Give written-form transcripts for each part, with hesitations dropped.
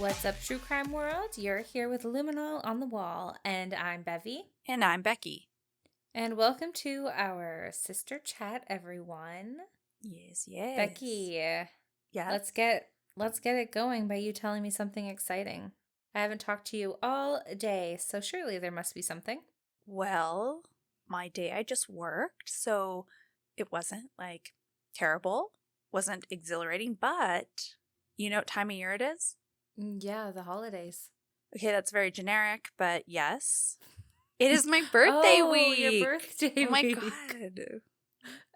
What's up, True Crime World? You're here with Luminol on the Wall, and I'm Bevy. And I'm Becky. And welcome to our sister chat, everyone. Yes. Becky, Yeah. let's get it going by you telling me something exciting. I haven't talked to you all day, so surely there must be something. Well, my day I just worked, so it wasn't like terrible, wasn't exhilarating, but you know what time of year it is? Yeah, the holidays. Okay, that's very generic, but yes. It is my birthday week. Your birthday week. Oh my God.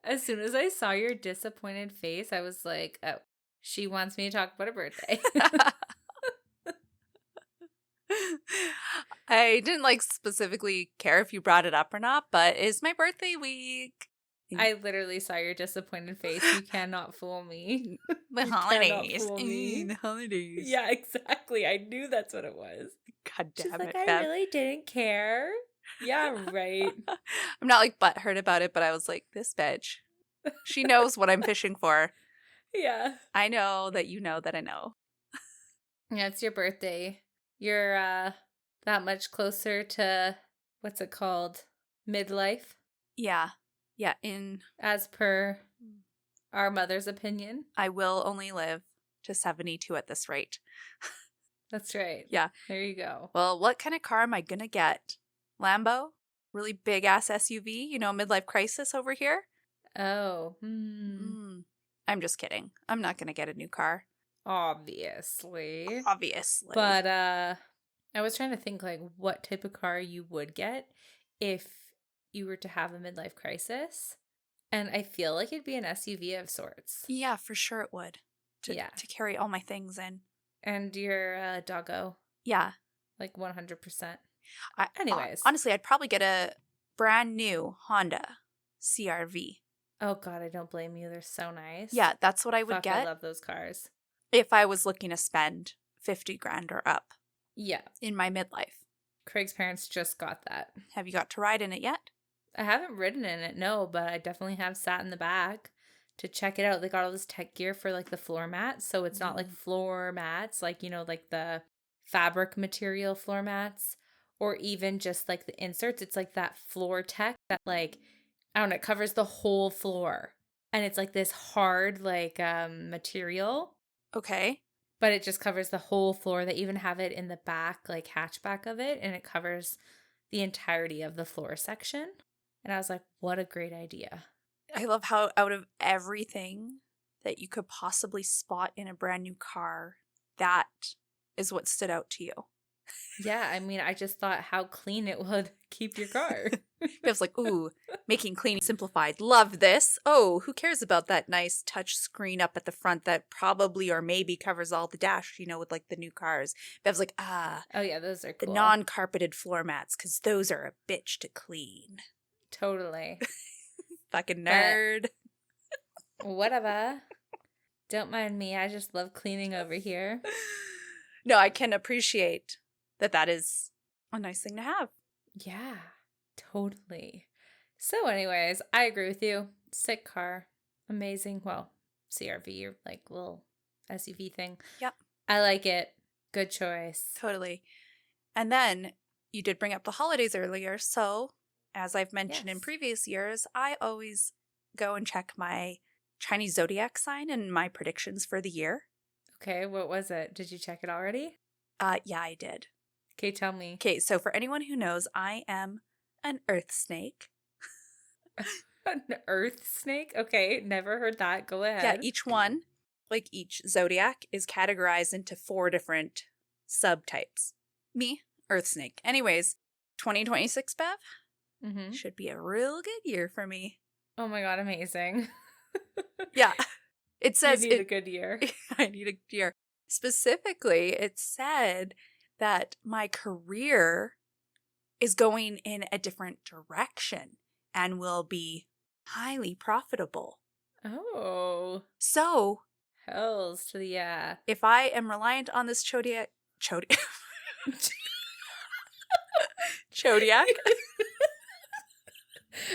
As soon as I saw your disappointed face, I was like, oh, she wants me to talk about her birthday. I didn't specifically care if you brought it up or not, but it's my birthday week. I literally saw your disappointed face. You cannot fool me. The You holidays. cannot fool me. The holidays. Yeah, exactly. I knew that's what it was. God damn She's it, like, Bev. I really didn't care. Yeah, right. I'm not butthurt about it, but I was like, this bitch. She knows what I'm fishing for. Yeah. I know that you know that I know. Yeah, it's your birthday. You're that much closer to, what's it called? Midlife, Yeah. Yeah, as per our mother's opinion. I will only live to 72 at this rate. That's right. Yeah. There you go. Well, what kind of car am I gonna get? Lambo? Really big ass SUV? You know, midlife crisis over here? Oh. I'm just kidding. I'm not gonna get a new car. Obviously. But I was trying to think what type of car you would get if you were to have a midlife crisis. And I feel like it'd be an SUV of sorts. yeah, for sure it would. To carry all my things in. And your doggo. Yeah. 100%. Anyways. Honestly, I'd probably get a brand new Honda CR-V. Oh God, I don't blame you. They're so nice. Yeah, that's what I would get. I love those cars. If I was looking to spend 50 grand or up. Yeah. In my midlife. Craig's parents just got that. Have you got to ride in it yet? I haven't ridden in it, no, but I definitely have sat in the back to check it out. They got all this tech gear for the floor mats, so it's not floor mats, the fabric material floor mats, or even just the inserts. It's that floor tech that I don't know, it covers the whole floor. And it's this hard material. Okay. But it just covers the whole floor. They even have it in the back, hatchback of it, and it covers the entirety of the floor section. And I was like, what a great idea. I love how out of everything that you could possibly spot in a brand new car, that is what stood out to you. Yeah, I mean, I just thought how clean it would keep your car. It was ooh, making cleaning simplified. Love this. Oh, who cares about that nice touch screen up at the front that probably or maybe covers all the dash, with the new cars. Bev's oh yeah, those are cool. The non-carpeted floor mats, because those are a bitch to clean. Totally. Fucking nerd. Whatever. Don't mind me. I just love cleaning over here. No, I can appreciate that is a nice thing to have. Yeah, totally. So anyways, I agree with you. Sick car. Amazing. Well, CRV, your little SUV thing. Yep. I like it. Good choice. Totally. And then you did bring up the holidays earlier. So as I've mentioned in previous years, I always go and check my Chinese zodiac sign and my predictions for the year. Okay, what was it? Did you check it already? Yeah, I did. Okay, tell me. Okay, so for anyone who knows, I am an earth snake. An earth snake? Okay, never heard that. Go ahead. Yeah, each one, each zodiac, is categorized into 4 different subtypes. Me, earth snake. Anyways, 2026, Bev, should be a real good year for me. Oh my God, amazing. Yeah. It says you need a good year. I need a good year. Specifically, it said that my career is going in a different direction and will be highly profitable. Oh. So, hells to the yeah. If I am reliant on this Chodiac.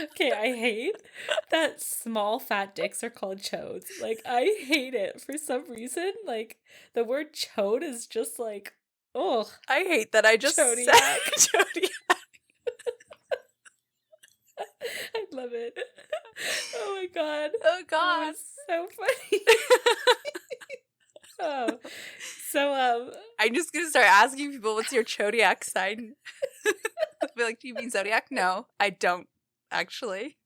Okay, I hate that small fat dicks are called chodes. Like, I hate it for some reason. Like, the word chode is just like, oh, I hate that I just said chodiac. Chodiac. I love it. Oh my god. Oh, That God. was so funny. Oh. So, I'm just going to start asking people, what's your Chodiac sign? I'll be like, do you mean Zodiac? No, I don't, actually.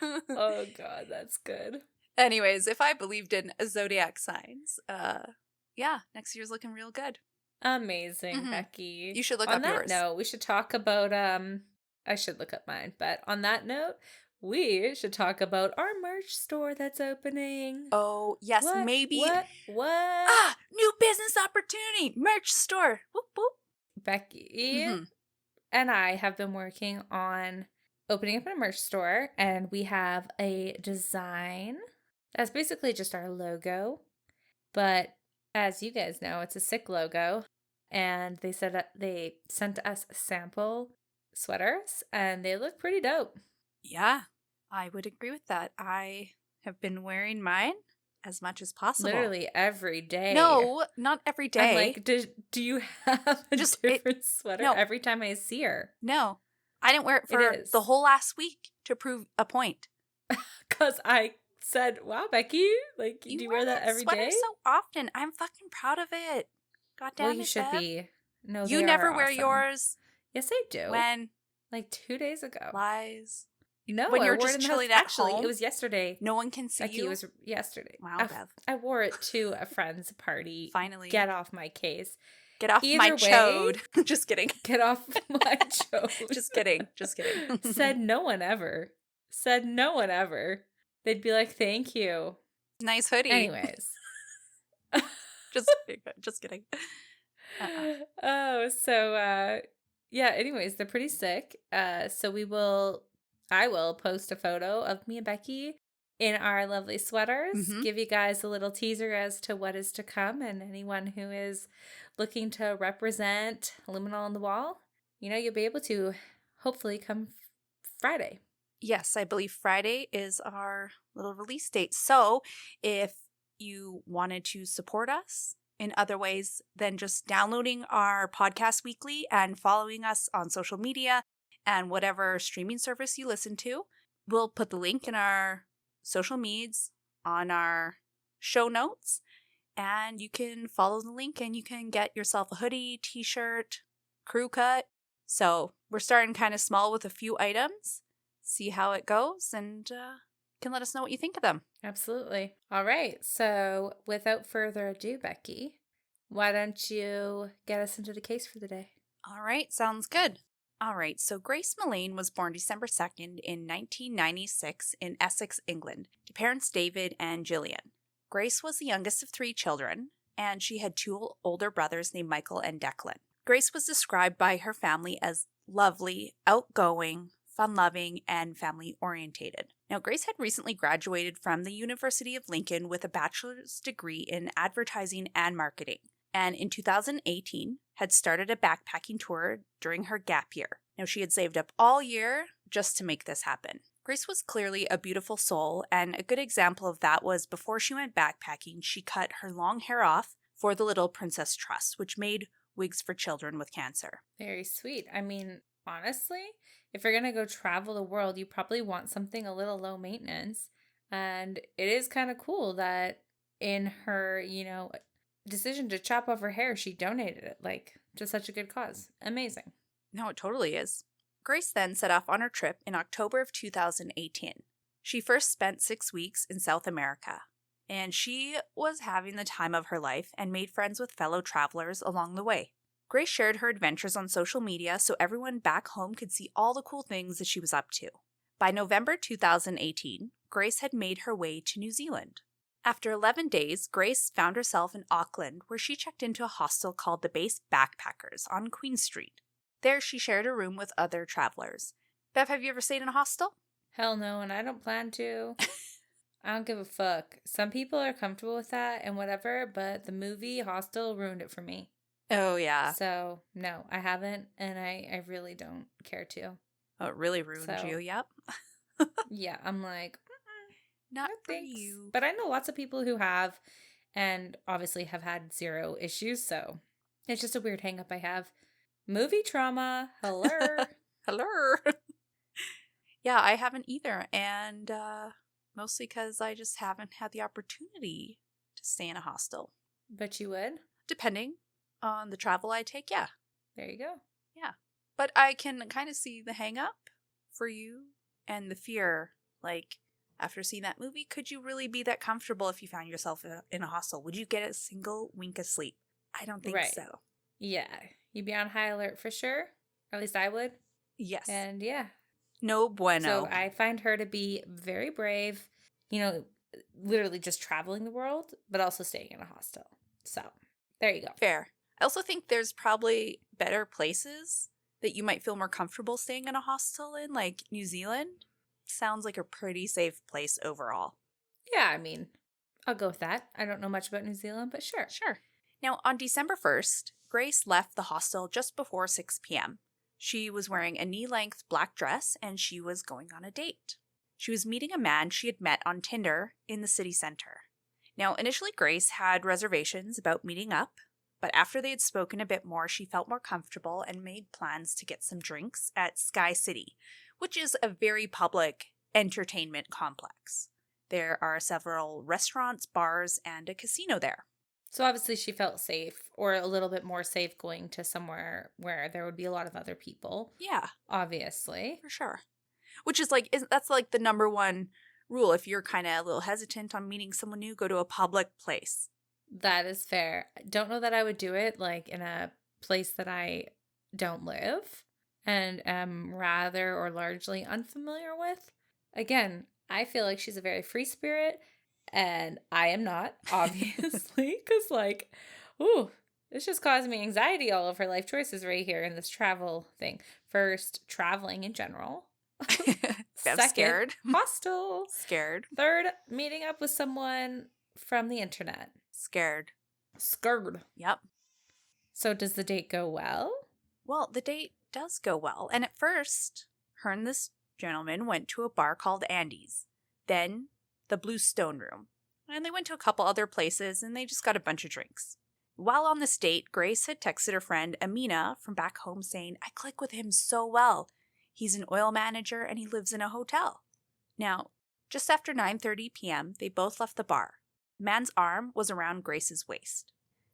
oh god, that's good. Anyways, if I believed in zodiac signs, yeah, next year's looking real good. Amazing, Mhm. Becky. You should look On up that yours. note, we should talk about I should look up mine, but on that note, we should talk about our merch store that's opening. Oh, yes, What? maybe. What? New business opportunity, merch store. Whoop, whoop. Becky Mhm. and I have been working on opening up a merch store, and we have a design that's basically just our logo. But as you guys know, it's a sick logo. And they said that they sent us sample sweaters, and they look pretty dope. Yeah, I would agree with that. I have been wearing mine as much as possible. Literally every day. No, not every day. I'm like, do you have a different sweater no. every time I see her? No, I didn't wear it for the whole last week to prove a point. Because I said, wow, Becky, like, do you wear that every sweater day? so often. I'm fucking proud of it. God damn it, well, you should Bev. be. No, you they never are wear awesome. yours. Yes, I do. When? Like 2 days ago. Lies. No, when I you're wore just it in chilling the house. at Actually, home. It was yesterday. No one can see you. It was yesterday. Wow, Bev. I wore it to a friend's party. Finally. Get off my case. Get off my chode. Just kidding. Get off my chode. Just kidding. Just kidding. Said no one ever. Said no one ever. They'd be like, thank you. Nice hoodie. Anyways. Just kidding. Oh, so yeah, anyways, they're pretty sick. So I will post a photo of me and Becky in our lovely sweaters, give you guys a little teaser as to what is to come, and anyone who is looking to represent Liminal on the Wall, you'll be able to hopefully come Friday. Yes, I believe Friday is our little release date. So if you wanted to support us in other ways than just downloading our podcast weekly and following us on social media and whatever streaming service you listen to, we'll put the link in our social medias on our show notes, and you can follow the link and you can get yourself a hoodie, t-shirt, crew cut. So we're starting kind of small with a few items. See how it goes, and can let us know what you think of them. Absolutely. All right. So without further ado, Becky, why don't you get us into the case for the day? All right. Sounds good. All right. So Grace Millane was born December 2nd in 1996 in Essex, England, to parents David and Gillian. Grace was the youngest of 3 children, and she had 2 older brothers named Michael and Declan. Grace was described by her family as lovely, outgoing, fun-loving, and family-orientated. Now, Grace had recently graduated from the University of Lincoln with a bachelor's degree in advertising and marketing, and in 2018 had started a backpacking tour during her gap year. Now, she had saved up all year just to make this happen. Grace was clearly a beautiful soul, and a good example of that was before she went backpacking, she cut her long hair off for the Little Princess Trust, which made wigs for children with cancer. Very sweet. I mean, honestly, if you're going to go travel the world, you probably want something a little low maintenance. And it is kind of cool that in her, decision to chop off her hair, she donated it, to such a good cause. Amazing. No, it totally is. Grace then set off on her trip in October of 2018. She first spent 6 weeks in South America, and she was having the time of her life and made friends with fellow travelers along the way. Grace shared her adventures on social media so everyone back home could see all the cool things that she was up to. By November 2018, Grace had made her way to New Zealand. After 11 days, Grace found herself in Auckland, where she checked into a hostel called the Base Backpackers on Queen Street. There, she shared a room with other travelers. Bev, have you ever stayed in a hostel? Hell no, and I don't plan to. I don't give a fuck. Some people are comfortable with that and whatever, but the movie Hostel ruined it for me. Oh, yeah. So, no, I haven't, and I really don't care to. Oh, it really ruined you. So, Yep. yeah, I'm like, Not no for thanks. you. But I know lots of people who have, and obviously have had zero issues. So it's just a weird hang up I have. Movie trauma. Hello. Hello. Yeah, I haven't either. And mostly because I just haven't had the opportunity to stay in a hostel. But you would? Depending on the travel I take, yeah. There you go. Yeah. But I can kind of see the hang up for you and the fear. Like, after seeing that movie, could you really be that comfortable if you found yourself in a hostel? Would you get a single wink of sleep? I don't think Right. so. Yeah. You'd be on high alert for sure. Or at least I would. Yes. And yeah. No So bueno. I find her to be very brave, you know, literally just traveling the world, but also staying in a hostel. So there you go. Fair. I also think there's probably better places that you might feel more comfortable staying in a hostel in, like New Zealand. Sounds like a pretty safe place overall. Yeah, I mean, I'll go with that. I don't know much about New Zealand, but sure. Sure. Now, on December 1st, Grace left the hostel just before 6 p.m. She was wearing a knee-length black dress and she was going on a date. She was meeting a man she had met on Tinder in the city center. Now, initially, Grace had reservations about meeting up, but after they had spoken a bit more, she felt more comfortable and made plans to get some drinks at Sky City, which is a very public entertainment complex. There are several restaurants, bars, and a casino there. So obviously she felt safe, or a little bit more safe going to somewhere where there would be a lot of other people. Yeah, Obviously. for sure. Which is that's like the number one rule. If you're kind of a little hesitant on meeting someone new, go to a public place. That is fair. I don't know that I would do it like in a place that I don't live and am rather or largely unfamiliar with. Again, I feel like she's a very free spirit and I am not, obviously, because like, ooh, this just caused me anxiety all of her life choices right here in this travel thing. First, traveling in general. I'm Second, scared. hostel. Scared. Third, meeting up with someone from the internet. Scared. Scared. Yep. So does the date go well? Well, the date does go well. And at first, her and this gentleman went to a bar called Andy's. Then, the Blue Stone Room. And they went to a couple other places and they just got a bunch of drinks. While on this date, Grace had texted her friend Amina from back home saying, "I click with him so well. He's an oil manager and he lives in a hotel." Now, just after 9:30 p.m., they both left the bar. The man's arm was around Grace's waist.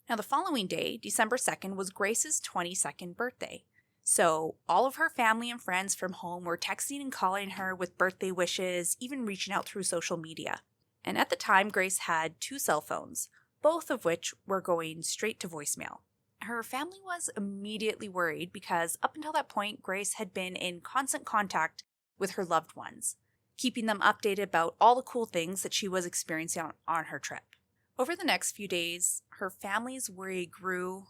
Now, the following day, December 2nd, was Grace's 22nd birthday. So, all of her family and friends from home were texting and calling her with birthday wishes, even reaching out through social media. And at the time, Grace had 2 cell phones, both of which were going straight to voicemail. Her family was immediately worried because up until that point, Grace had been in constant contact with her loved ones, keeping them updated about all the cool things that she was experiencing on her trip. Over the next few days, her family's worry grew,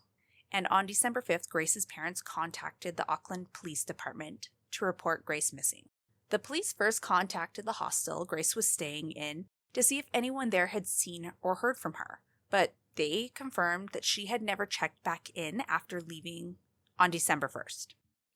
and on December 5th, Grace's parents contacted the Auckland Police Department to report Grace missing. The police first contacted the hostel Grace was staying in to see if anyone there had seen or heard from her, but they confirmed that she had never checked back in after leaving on December 1st.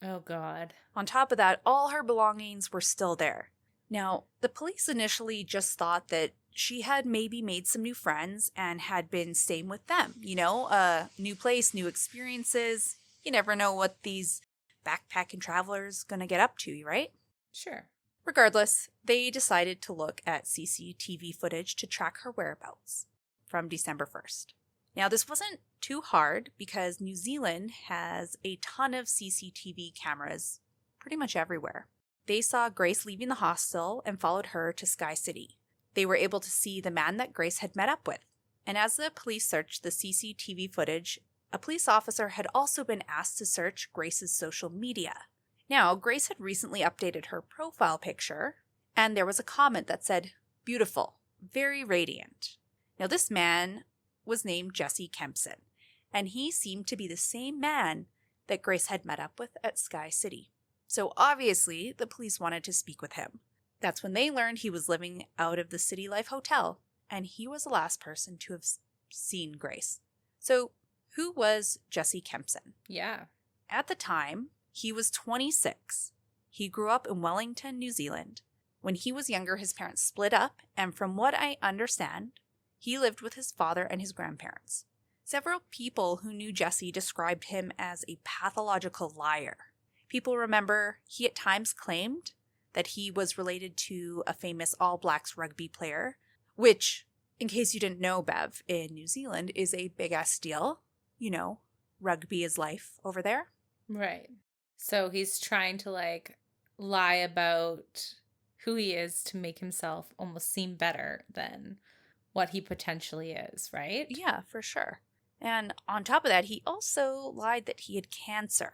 Oh, God. On top of that, all her belongings were still there. Now, the police initially just thought that she had maybe made some new friends and had been staying with them. You know, a new place, new experiences. You never know what these backpacking travelers gonna get up to, right? Sure. Regardless, they decided to look at CCTV footage to track her whereabouts from December 1st. Now, this wasn't too hard because New Zealand has a ton of CCTV cameras pretty much everywhere. They saw Grace leaving the hostel and followed her to Sky City. They were able to see the man that Grace had met up with. And as the police searched the CCTV footage, a police officer had also been asked to search Grace's social media. Now, Grace had recently updated her profile picture, and there was a comment that said, "Beautiful, very radiant." Now, this man was named Jesse Kempson, and he seemed to be the same man that Grace had met up with at Sky City. So obviously, the police wanted to speak with him. That's when they learned he was living out of the City Life Hotel, and he was the last person to have seen Grace. So, who was Jesse Kempson? Yeah. At the time, he was 26, He grew up in Wellington, New Zealand. When he was younger, his parents split up, and from what I understand, he lived with his father and his grandparents. Several people who knew Jesse described him as a pathological liar. People remember he at times claimed that he was related to a famous All Blacks rugby player, which, in case you didn't know, Bev, in New Zealand is a big-ass deal. You know, rugby is life over there. Right. So he's trying to like lie about who he is to make himself almost seem better than what he potentially is, right? Yeah, for sure. And on top of that, he also lied that he had cancer.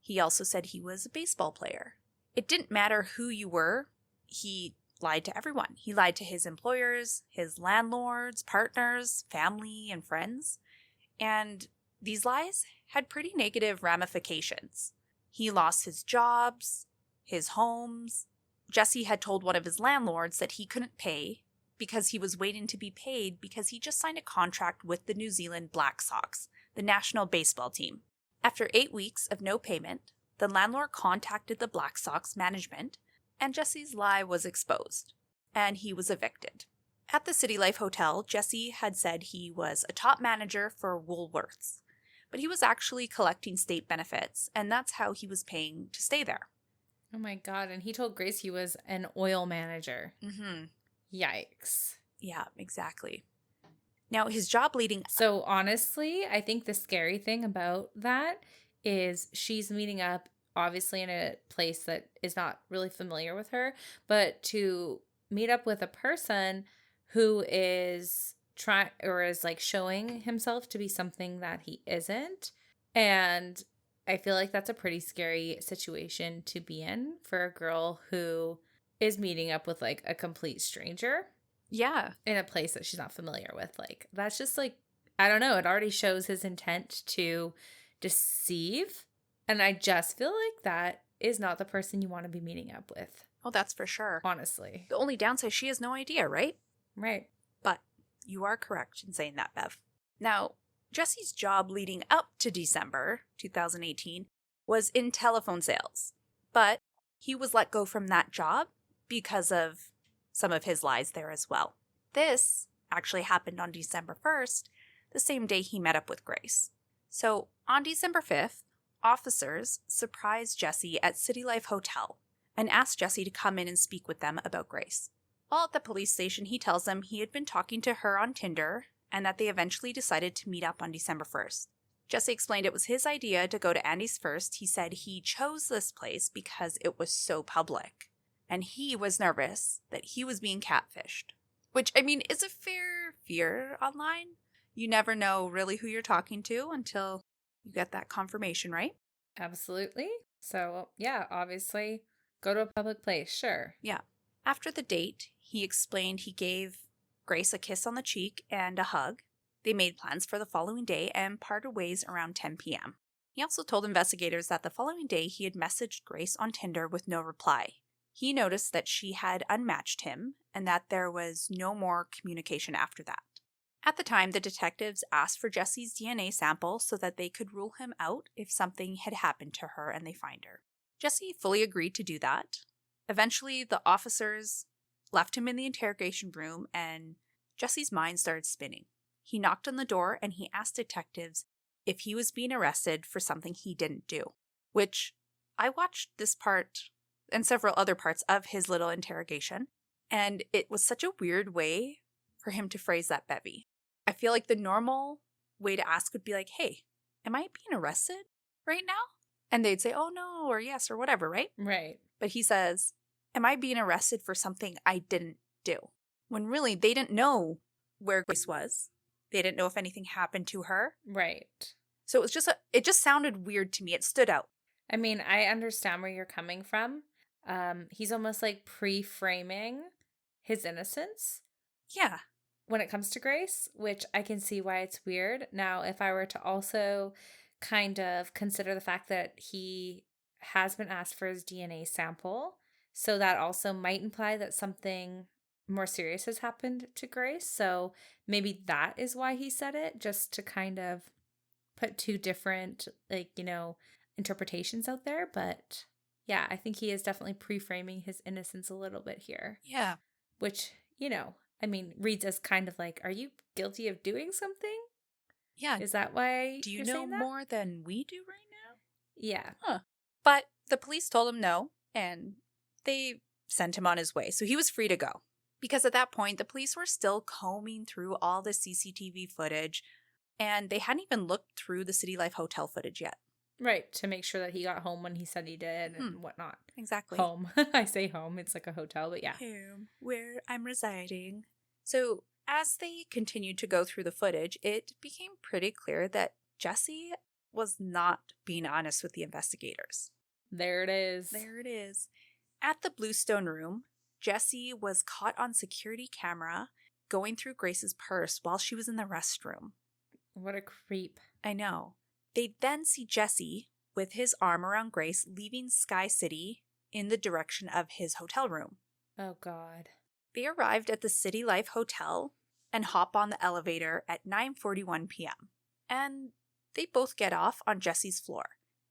He also said he was a baseball player. It didn't matter who you were. He lied to everyone. He lied to his employers, his landlords, partners, family, and friends. And these lies had pretty negative ramifications. He lost his jobs, his homes. Jesse had told one of his landlords that he couldn't pay because he was waiting to be paid because he just signed a contract with the New Zealand Black Sox, the national baseball team. After 8 weeks of no payment, the landlord contacted the Black Sox management, and Jesse's lie was exposed, and he was evicted. At the City Life Hotel, Jesse had said he was a top manager for Woolworths, but he was actually collecting state benefits, and that's how he was paying to stay there. Oh my God. And he told Grace he was an oil manager. Mm-hmm. Yikes. Yeah, exactly. Now, his job leading... So honestly, I think the scary thing about that is she's meeting up, obviously, in a place that is not really familiar with her, but to meet up with a person who is trying or is like showing himself to be something that he isn't. And I feel like that's a pretty scary situation to be in for a girl who is meeting up with like a complete stranger. Yeah. In a place that she's not familiar with. Like, that's just like, I don't know. It already shows his intent to deceive. And I just feel like that is not the person you want to be meeting up with. Oh, that's for sure. Honestly. The only downside, she has no idea, right? Right. But you are correct in saying that, Bev. Now, Jesse's job leading up to December 2018 was in telephone sales. But he was let go from that job because of some of his lies there as well. This actually happened on December 1st, the same day he met up with Grace. So on December 5th, officers surprised Jesse at City Life Hotel and asked Jesse to come in and speak with them about Grace. While at the police station, he tells them he had been talking to her on Tinder and that they eventually decided to meet up on December 1st. Jesse explained it was his idea to go to Andy's first. He said he chose this place because it was so public. And he was nervous that he was being catfished. Which, I mean, is a fair fear online. You never know really who you're talking to until you get that confirmation, right? Absolutely. So, yeah, obviously, go to a public place, sure. Yeah. After the date, he explained he gave Grace a kiss on the cheek and a hug. They made plans for the following day and parted ways around 10 p.m. He also told investigators that the following day he had messaged Grace on Tinder with no reply. He noticed that she had unmatched him and that there was no more communication after that. At the time, the detectives asked for Jesse's DNA sample so that they could rule him out if something had happened to her and they find her. Jesse fully agreed to do that. Eventually, the officers left him in the interrogation room and Jesse's mind started spinning. He knocked on the door and he asked detectives if he was being arrested for something he didn't do, which I watched this part and several other parts of his little interrogation, and it was such a weird way for him to phrase that, Bevy. I feel like the normal way to ask would be like, hey, am I being arrested right now? And they'd say, oh no, or yes, or whatever, right? Right. But he says, am I being arrested for something I didn't do? When really they didn't know where Grace was. They didn't know if anything happened to her. Right. So it just sounded weird to me. It stood out. I mean, I understand where you're coming from. He's almost like pre-framing his innocence. Yeah. When it comes to Grace, which I can see why it's weird. Now, if I were to also kind of consider the fact that he has been asked for his DNA sample, so that also might imply that something more serious has happened to Grace. So maybe that is why he said it, just to kind of put two different, interpretations out there. But Yeah, I think he is definitely pre-framing his innocence a little bit here, Yeah. which, I mean, reads as kind of like, are you guilty of doing something? Yeah. Is that why Do you you're know saying that? more than we do right now? Yeah. Huh. But the police told him no, and they sent him on his way. So he was free to go. Because at that point, the police were still combing through all the CCTV footage, and they hadn't even looked through the City Life Hotel footage yet. Right. To make sure that he got home when he said he did and whatnot. Exactly. Home. I say home. It's like a hotel, but yeah. Home, where I'm residing. So as they continued to go through the footage, it became pretty clear that Jesse was not being honest with the investigators. There it is. There it is. At the Bluestone room, Jesse was caught on security camera going through Grace's purse while she was in the restroom. What a creep. I know. They then see Jesse with his arm around Grace leaving Sky City in the direction of his hotel room. Oh, God. They arrived at the City Life Hotel and hop on the elevator at 9:41 p.m. And they both get off on Jesse's floor.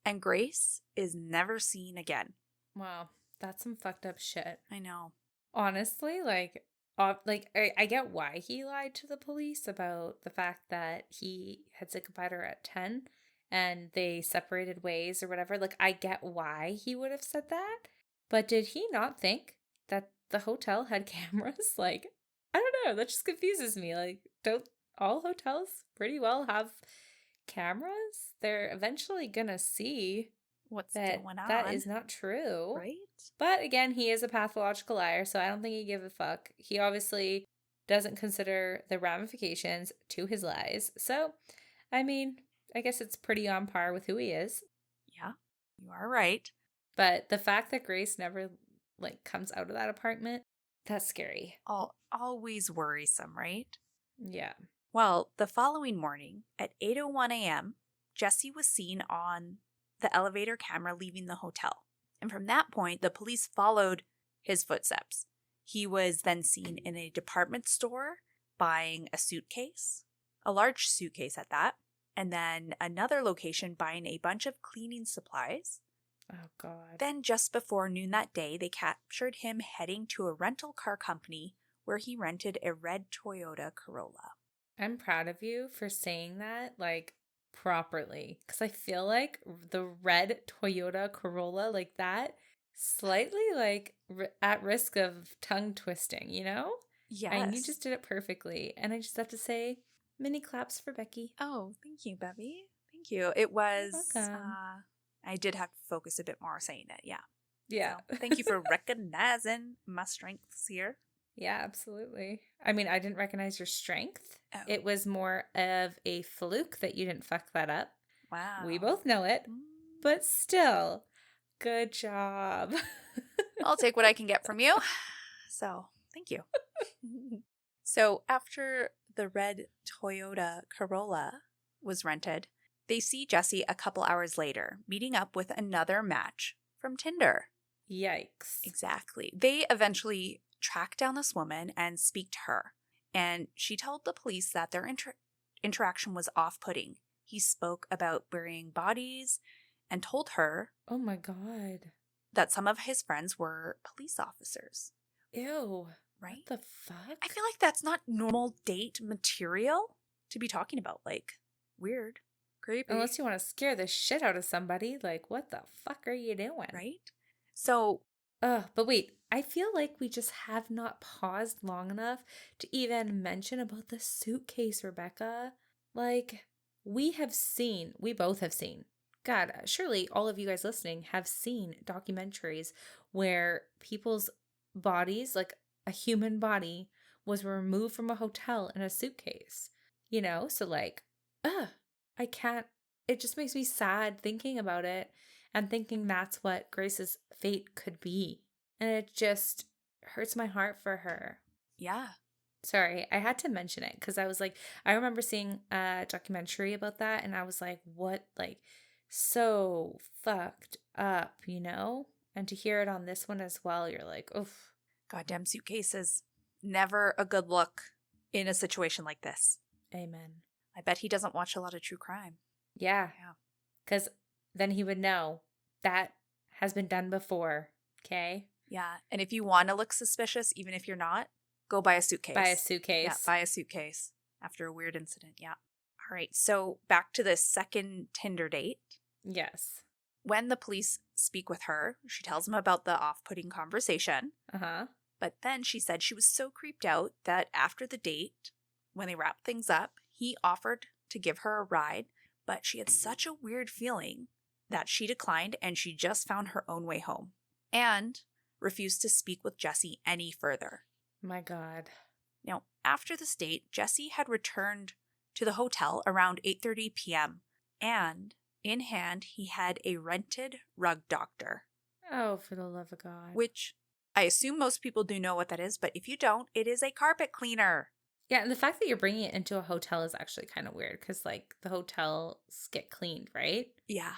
And Grace is never seen again. Wow. That's some fucked up shit. I know. Honestly, I get why he lied to the police about the fact that he had said goodbye to her at 10 and they separated ways or whatever. Like, I get why he would have said that. But did he not think that the hotel had cameras? Like, I don't know. That just confuses me. Like, don't all hotels pretty well have cameras? They're eventually gonna see What's that going on? that is not true. Right? But again, he is a pathological liar, so I don't think he gives a fuck. He obviously doesn't consider the ramifications to his lies. So, I mean, I guess it's pretty on par with who he is. Yeah, you are right. But the fact that Grace never comes out of that apartment, that's scary. Always worrisome, right? Yeah. Well, the following morning at 8:01 a.m., Jesse was seen on the elevator camera leaving the hotel. And from that point, the police followed his footsteps. He was then seen in a department store buying a suitcase, a large suitcase at that, and then another location buying a bunch of cleaning supplies. Oh, God. Then just before noon that day, they captured him heading to a rental car company where he rented a red Toyota Corolla. I'm proud of you for saying that, properly. Because I feel like the red Toyota Corolla, like that, slightly, at risk of tongue twisting, you know? Yes. And you just did it perfectly. And I just have to say, mini claps for Becky. Oh, thank you, Bevy. Thank you. It was, You're welcome. I did have to focus a bit more saying it, yeah. Yeah. So, thank you for recognizing my strengths here. Yeah, absolutely. I mean, I didn't recognize your strength. Oh. It was more of a fluke that you didn't fuck that up. Wow. We both know it, but still, good job. I'll take what I can get from you. So, thank you. So, after the red Toyota Corolla was rented, they see Jesse a couple hours later, meeting up with another match from Tinder. Yikes. Exactly. They eventually track down this woman and speak to her. And she told the police that their interaction was off-putting. He spoke about burying bodies and told her, oh my God, that some of his friends were police officers. Ew. Right? What the fuck? I feel like that's not normal date material to be talking about. Weird. Creepy. Unless you want to scare the shit out of somebody. What the fuck are you doing? Right? So, but wait, I feel like we just have not paused long enough to even mention about the suitcase, Rebecca. We both have seen. God, surely all of you guys listening have seen documentaries where people's bodies, like a human body, was removed from a hotel in a suitcase. So I can't, it just makes me sad thinking about it and thinking that's what Grace's fate could be. And it just hurts my heart for her. yeah. Sorry, I had to mention it because I was I remember seeing a documentary about that and I was like, what, so fucked up, And to hear it on this one as well, you're like, oof. Goddamn suitcases. Never a good look in a situation like this. Amen. I bet he doesn't watch a lot of true crime. Yeah. Because then he would know that has been done before. Okay? Yeah. And if you want to look suspicious, even if you're not, go buy a suitcase. Buy a suitcase. Yeah, buy a suitcase after a weird incident. Yeah. All right. So back to the second Tinder date. Yes. When the police speak with her, she tells them about the off-putting conversation. Uh-huh. But then she said she was so creeped out that after the date, when they wrapped things up, he offered to give her a ride, but she had such a weird feeling that she declined and she just found her own way home and refused to speak with Jesse any further. My God. Now, after this date, Jesse had returned to the hotel around 8:30 p.m. and in hand, he had a rented rug doctor. Oh, for the love of God. Which I assume most people do know what that is, but if you don't, it is a carpet cleaner. Yeah, and the fact that you're bringing it into a hotel is actually kind of weird because, like, the hotels get cleaned, right? Yeah.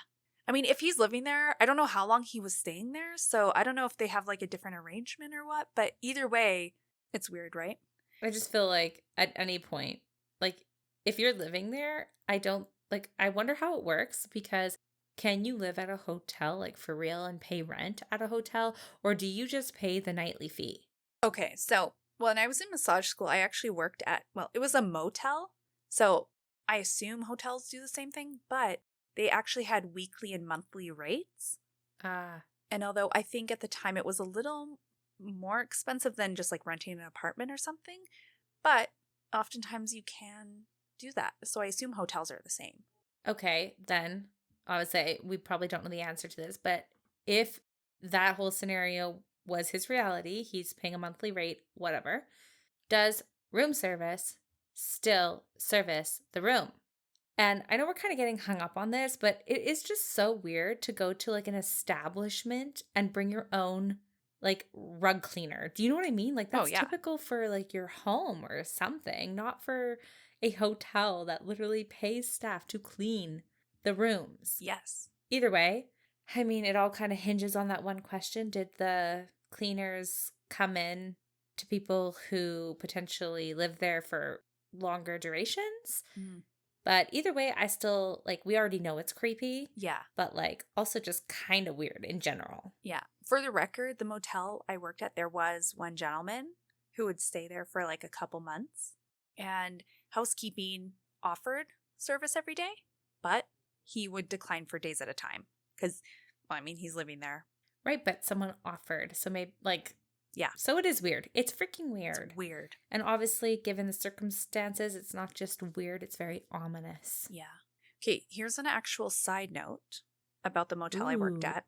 I mean, if he's living there, I don't know how long he was staying there, so I don't know if they have, like, a different arrangement or what, but either way, it's weird, right? I just feel like at any point, like, if you're living there, I wonder how it works because can you live at a hotel, like, for real and pay rent at a hotel, or do you just pay the nightly fee? Okay, so when I was in massage school, I actually worked at, well, it was a motel, so I assume hotels do the same thing, but they actually had weekly and monthly rates. Ah. And although I think at the time it was a little more expensive than just like renting an apartment or something, but oftentimes you can do that. So I assume hotels are the same. Okay, then I would say we probably don't know the answer to this, but if that whole scenario was his reality, he's paying a monthly rate, whatever, does room service still service the room? And I know we're kind of getting hung up on this, but it is just so weird to go to like an establishment and bring your own like rug cleaner. Do you know what I mean? Like that's typical for like your home or something, not for a hotel that literally pays staff to clean the rooms. Yes. Either way, I mean, it all kind of hinges on that one question. Did the cleaners come in to people who potentially live there for longer durations? Mm. But either way, I still, like, we already know it's creepy. Yeah. But, like, also just kind of weird in general. Yeah. For the record, the motel I worked at, there was one gentleman who would stay there for like a couple months. And housekeeping offered service every day, but he would decline for days at a time. Because, well, I mean, he's living there. Right, but someone offered. So maybe, like, yeah. So it is weird. It's freaking weird. It's weird. And obviously, given the circumstances, it's not just weird, it's very ominous. Yeah. Okay, here's an actual side note about the motel I worked at.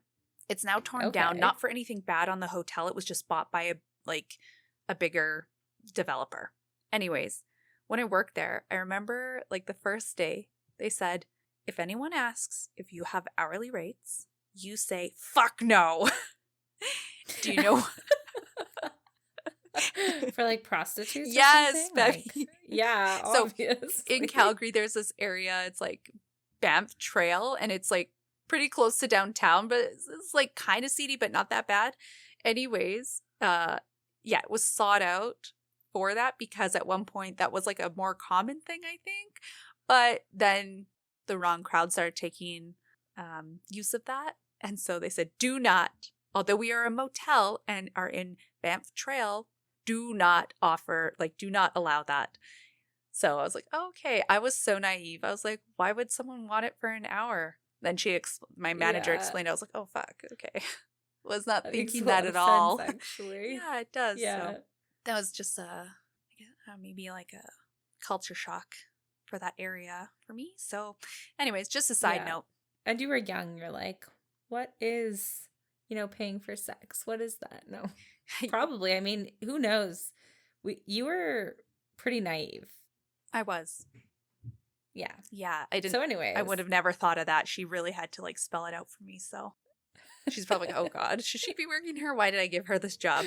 It's now torn down, not for anything bad on the hotel. It was just bought by a bigger developer. Anyways, when I worked there, I remember like the first day they said, if anyone asks if you have hourly rates, you say, fuck no. Do you know? For like prostitutes? Yes, Bevy. Like, yeah, obviously. So in Calgary, there's this area, it's like Banff Trail, and it's like pretty close to downtown, but it's like kind of seedy, but not that bad. Anyways, yeah, it was sought out for that because at one point that was like a more common thing, I think. But then the wrong crowd started taking use of that. And so they said, do not, although we are a motel and are in Banff Trail, do not offer, like, do not allow that. So I was like, oh, okay. I was so naive. I was like, why would someone want it for an hour? Then my manager explained. I was like, oh, fuck. Okay. Was not thinking that at all. Actually. Yeah, it does. Yeah. So that was just maybe like a culture shock for that area for me. So anyways, just a side note. And you were young. You're like, what is, paying for sex? What is that? No, probably. I mean, who knows? You were pretty naive. I was. Yeah. Yeah. I didn't. So anyways. I would have never thought of that. She really had to like spell it out for me. So she's probably like, oh God, should she be working here? Why did I give her this job?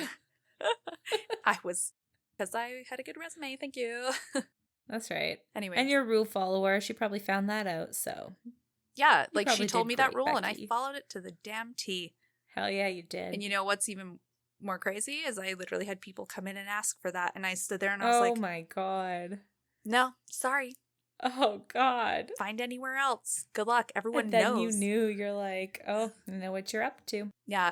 Because I had a good resume. Thank you. That's right. Anyway. And you're a rule follower. She probably found that out. So. Yeah. Like she told me that rule Becky. And I followed it to the damn T. Hell yeah, you did. And you know what's even more crazy is I literally had people come in and ask for that. And I stood there and I was like, oh my God. No, sorry. Oh, God. Find anywhere else. Good luck. Everyone And then knows. you knew, you're like, oh, I know what you're up to. Yeah,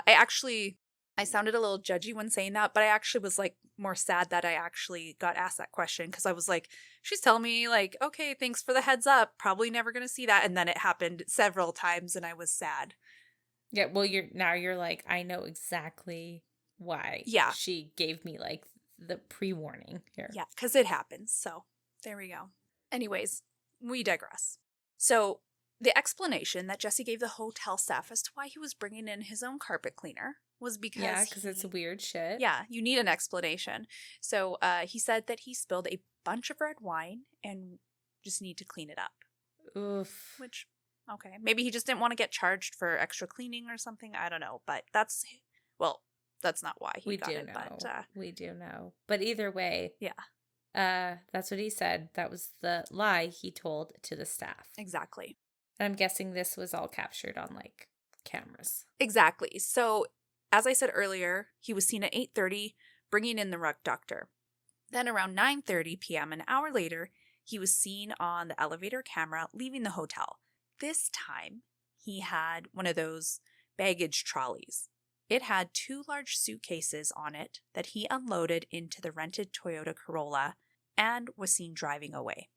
I sounded a little judgy when saying that, but I actually was like more sad that I actually got asked that question because I was like, she's telling me like, okay, thanks for the heads up. Probably never going to see that. And then it happened several times and I was sad. Yeah, well, you're like, I know exactly why Yeah. she gave me like the pre-warning here. Yeah, because it happens. So there we go. Anyways, we digress. So the explanation that Jesse gave the hotel staff as to why he was bringing in his own carpet cleaner was because Yeah, because it's weird shit. Yeah, you need an explanation. So he said that he spilled a bunch of red wine and just need to clean it up. Oof. Which, okay, maybe he just didn't want to get charged for extra cleaning or something. I don't know, but that's not why he got it. But we do know. But either way, yeah, that's what he said. That was the lie he told to the staff. exactly. And I'm guessing this was all captured on like cameras. Exactly. So as I said earlier, he was seen at 8:30 bringing in the rug doctor. Then around 9:30 p.m., an hour later, he was seen on the elevator camera leaving the hotel. This time, he had one of those baggage trolleys. It had 2 large suitcases on it that he unloaded into the rented Toyota Corolla and was seen driving away.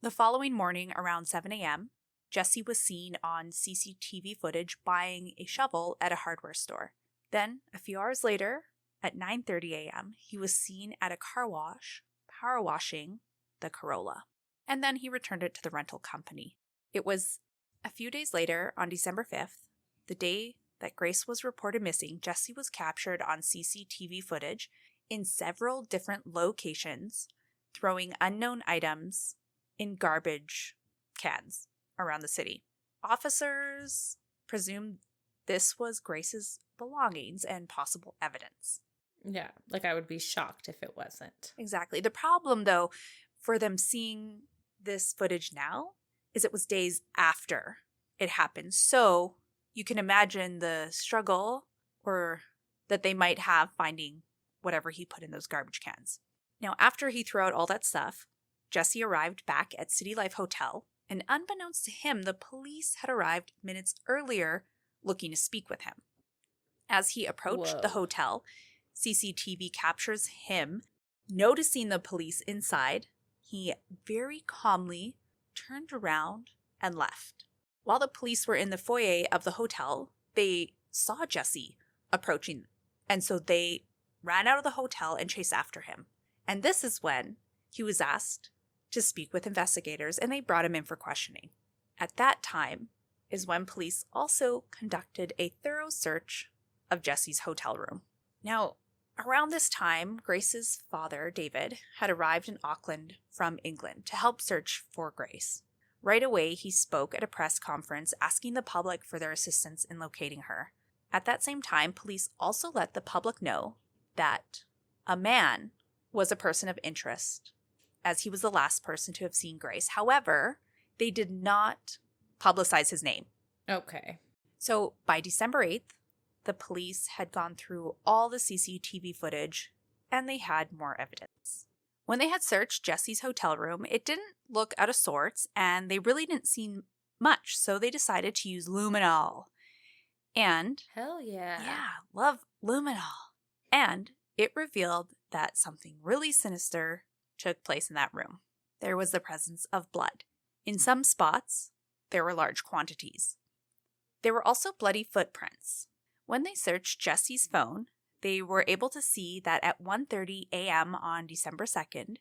The following morning, around 7 a.m., Jesse was seen on CCTV footage buying a shovel at a hardware store. Then, a few hours later, at 9:30 a.m., he was seen at a car wash, power washing the Corolla. And then he returned it to the rental company. It was a few days later, on December 5th, the day that Grace was reported missing, Jesse was captured on CCTV footage in several different locations, throwing unknown items in garbage cans around the city. Officers presumed this was Grace's belongings and possible evidence. Yeah, like I would be shocked if it wasn't. Exactly. The problem, though, for them seeing this footage now is it was days after it happened. So you can imagine the struggle or that they might have finding whatever he put in those garbage cans. Now, after he threw out all that stuff, Jesse arrived back at City Life Hotel, and unbeknownst to him, the police had arrived minutes earlier looking to speak with him. As he approached the hotel, CCTV captures him noticing the police inside. He very calmly turned around and left. While the police were in the foyer of the hotel, they saw Jesse approaching, and so they ran out of the hotel and chased after him. And this is when he was asked to speak with investigators, and they brought him in for questioning. At that time is when police also conducted a thorough search of Jesse's hotel room. Now, around this time, Grace's father, David, had arrived in Auckland from England to help search for Grace. Right away, he spoke at a press conference asking the public for their assistance in locating her. At that same time, police also let the public know that a man was a person of interest, as he was the last person to have seen Grace. However, they did not publicize his name. Okay. So by December 8th, the police had gone through all the CCTV footage, and they had more evidence. When they had searched Jesse's hotel room, it didn't look out of sorts, and they really didn't see much, so they decided to use luminol. And hell yeah. Yeah, love luminol. And it revealed that something really sinister took place in that room. There was the presence of blood. In some spots, there were large quantities. There were also bloody footprints. When they searched Jesse's phone, they were able to see that at 1:30 a.m. on December 2nd,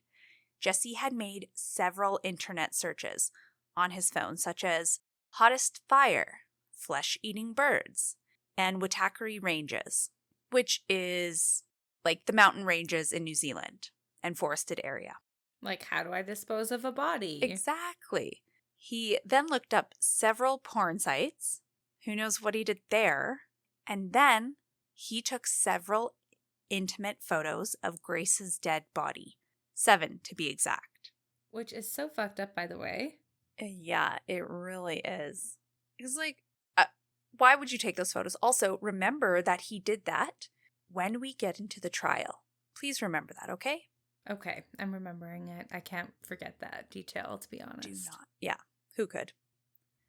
Jesse had made several internet searches on his phone, such as hottest fire, flesh-eating birds, and Waitakere Ranges, which is like the mountain ranges in New Zealand and forested area. Like, how do I dispose of a body? Exactly. He then looked up several porn sites. Who knows what he did there? And then he took several intimate photos of Grace's dead body. 7 to be exact. Which is so fucked up, by the way. Yeah, it really is. It's like, why would you take those photos? Also, remember that he did that when we get into the trial. Please remember that, okay? Okay, I'm remembering it. I can't forget that detail, to be honest. Do not. Yeah, who could?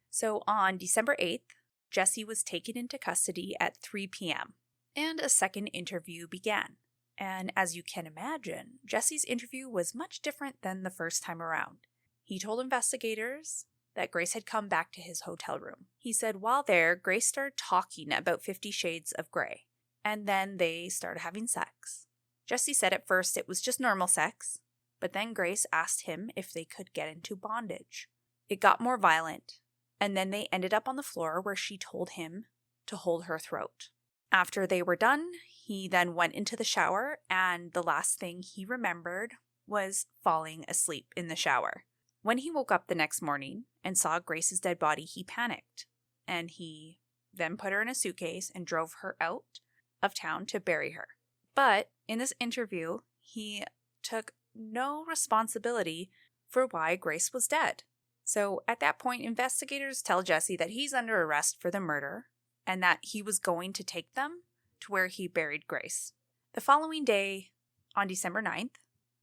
So on December 8th, Jesse was taken into custody at 3 p.m. and a second interview began. And as you can imagine, Jesse's interview was much different than the first time around. He told investigators that Grace had come back to his hotel room. He said while there, Grace started talking about 50 Shades of Grey, and then they started having sex. Jesse said at first it was just normal sex, but then Grace asked him if they could get into bondage. It got more violent, and then they ended up on the floor where she told him to hold her throat. After they were done, he then went into the shower, and the last thing he remembered was falling asleep in the shower. When he woke up the next morning and saw Grace's dead body, he panicked, and he then put her in a suitcase and drove her out of town to bury her. But in this interview, he took no responsibility for why Grace was dead. So at that point, investigators tell Jesse that he's under arrest for the murder and that he was going to take them to where he buried Grace. The following day, on December 9th,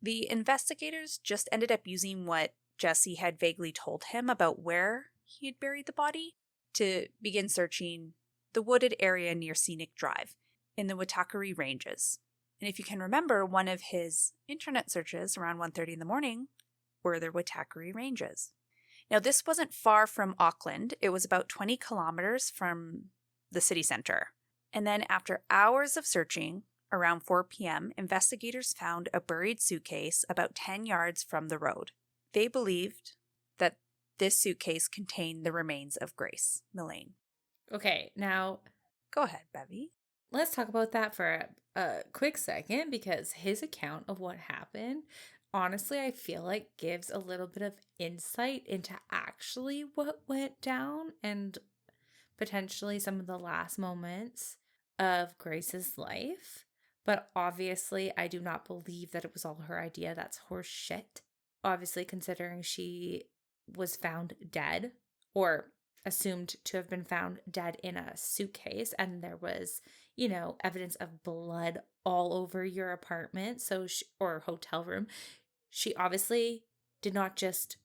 the investigators just ended up using what Jesse had vaguely told him about where he had buried the body to begin searching the wooded area near Scenic Drive in the Waitakere Ranges. And if you can remember, one of his internet searches around 1:30 in the morning were the Waitakere Ranges. Now, this wasn't far from Auckland. It was about 20 kilometers from the city center. And then after hours of searching, around 4 p.m., investigators found a buried suitcase about 10 yards from the road. They believed that this suitcase contained the remains of Grace Millane. Okay, now Go ahead, Bevy. let's talk about that for a quick second, because his account of what happened, honestly, I feel like gives a little bit of insight into actually what went down and potentially some of the last moments of Grace's life. But obviously, I do not believe that it was all her idea. That's horse shit. Obviously, considering she was found dead, or assumed to have been found dead in a suitcase, and there was, evidence of blood all over your apartment, or hotel room. She obviously did not just,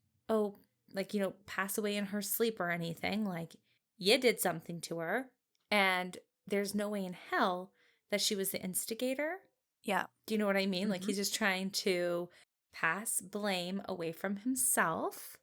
pass away in her sleep or anything. Like, you did something to her, and there's no way in hell that she was the instigator. Yeah. Do you know what I mean? Mm-hmm. Like, he's just trying to pass blame away from himself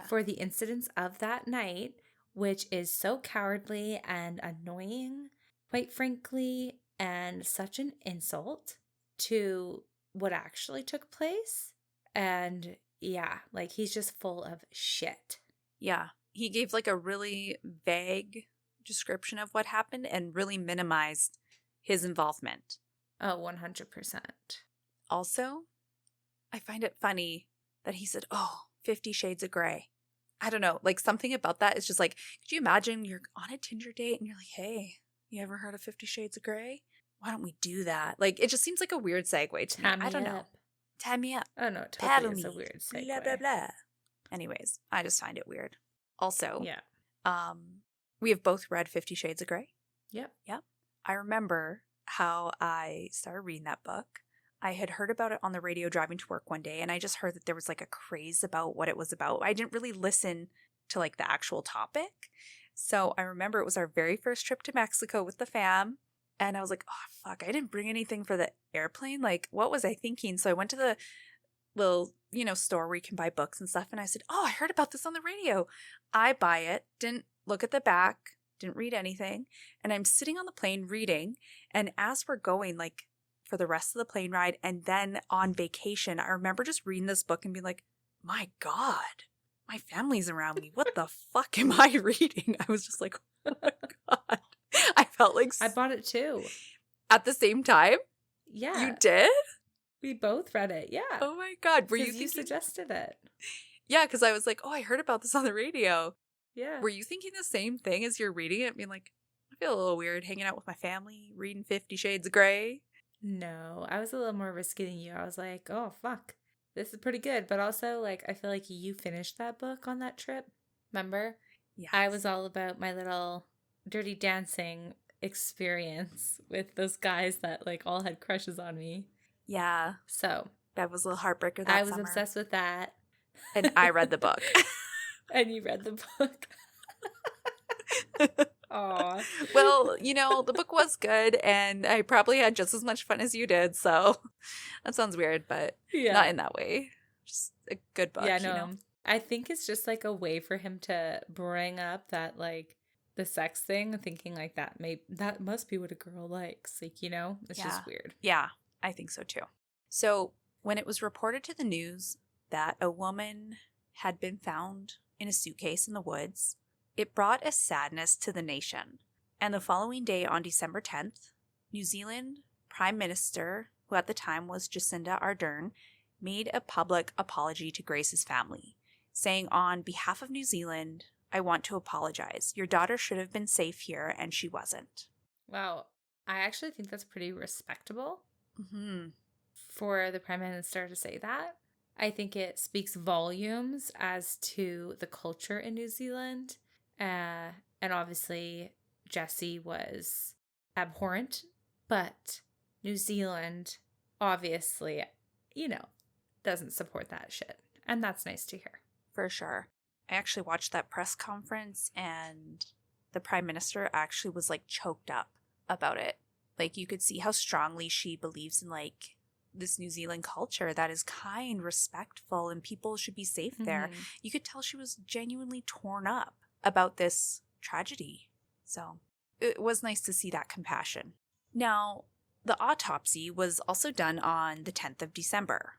for the incidents of that night, which is so cowardly and annoying, quite frankly, and such an insult to what actually took place. And yeah, like, he's just full of shit. Yeah. He gave like a really vague description of what happened and really minimized his involvement. Oh, 100%. Also, I find it funny that he said, 50 Shades of Grey. I don't know, like something about that is just like, could you imagine you're on a Tinder date and you're like, hey, you ever heard of 50 Shades of Grey? Why don't we do that? Like, it just seems like a weird segue to me. I don't know. Tie me up. Oh, no, totally Paddle is me. a weird segue. Blah, blah, blah. Anyways, I just find it weird. Also, we have both read 50 Shades of Grey. Yep. I remember how I started reading that book. I had heard about it on the radio driving to work one day, and I just heard that there was like a craze about what it was about. I didn't really listen to like the actual topic. So I remember it was our very first trip to Mexico with the fam, and I was like, oh, fuck, I didn't bring anything for the airplane. Like, what was I thinking? So I went to the little, store where you can buy books and stuff, and I said, oh, I heard about this on the radio. I buy it, didn't look at the back, didn't read anything, and I'm sitting on the plane reading, and as we're going, like, for the rest of the plane ride and then on vacation, I remember just reading this book and being like, my God, my family's around me. What the fuck am I reading? I was just like, oh my God. I felt like... I bought it too. At the same time? Yeah. You did? We both read it, yeah. Oh my God. Were you thinking... suggested it. Yeah, because I was like, I heard about this on the radio. Yeah. Were you thinking the same thing as you're reading it? Being like, I feel a little weird hanging out with my family, reading 50 Shades of Grey. No, I was a little more risky than you. I was like, oh, fuck, this is pretty good. But also, like, I feel like you finished that book on that trip. Remember? Yeah. I was all about my little Dirty Dancing experience with those guys that, like, all had crushes on me. Yeah. So, Bev was a little heartbreaker that I was summer. obsessed with that. And I read the book. And you read the book. Aw. Well, the book was good, and I probably had just as much fun as you did, so that sounds weird, but not in that way. Just a good book, Yeah, no. I think it's just like a way for him to bring up that, like, the sex thing, thinking like that must be what a girl likes. Like, it's just weird. Yeah, I think so too. So when it was reported to the news that a woman had been found in a suitcase in the woods, it brought a sadness to the nation. And the following day, on December 10th, New Zealand Prime Minister, who at the time was Jacinda Ardern, made a public apology to Grace's family, saying, "On behalf of New Zealand, I want to apologize. Your daughter should have been safe here, and she wasn't." Wow. I actually think that's pretty respectable Mm-hmm. for the Prime Minister to say that. I think it speaks volumes as to the culture in New Zealand. And obviously, Jessie was abhorrent, but New Zealand obviously, doesn't support that shit. And that's nice to hear. For sure. I actually watched that press conference, and the Prime Minister actually was like choked up about it. Like, you could see how strongly she believes in like this New Zealand culture that is kind, respectful, and people should be safe there. Mm-hmm. You could tell she was genuinely torn up about this tragedy. So it was nice to see that compassion. Now, the autopsy was also done on the 10th of December,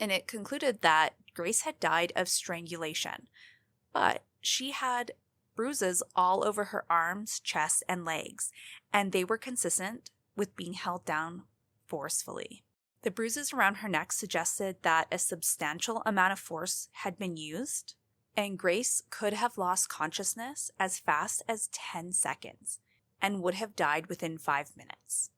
and it concluded that Grace had died of strangulation, but she had bruises all over her arms, chest, and legs, and they were consistent with being held down forcefully. The bruises around her neck suggested that a substantial amount of force had been used, and Grace could have lost consciousness as fast as 10 seconds and would have died within 5 minutes.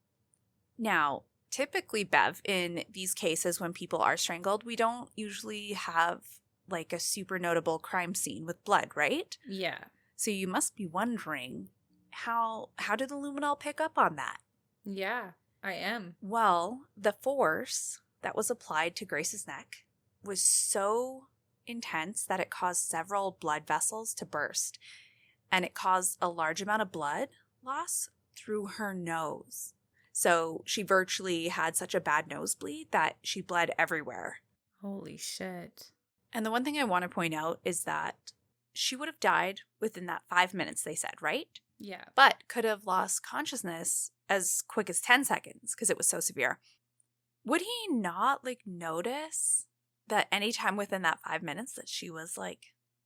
Now, typically, Bev, in these cases when people are strangled, we don't usually have like a super notable crime scene with blood, right? Yeah. So you must be wondering, how did the luminol pick up on that? Yeah, I am. Well, the force that was applied to Grace's neck was so intense that it caused several blood vessels to burst, and it caused a large amount of blood loss through her nose. So she virtually had such a bad nosebleed that she bled everywhere. Holy shit. And the one thing I want to point out is that she would have died within that 5 minutes, they said, right? Yeah. But could have lost consciousness as quick as 10 seconds because it was so severe. Would he not notice that anytime within that 5 minutes that she was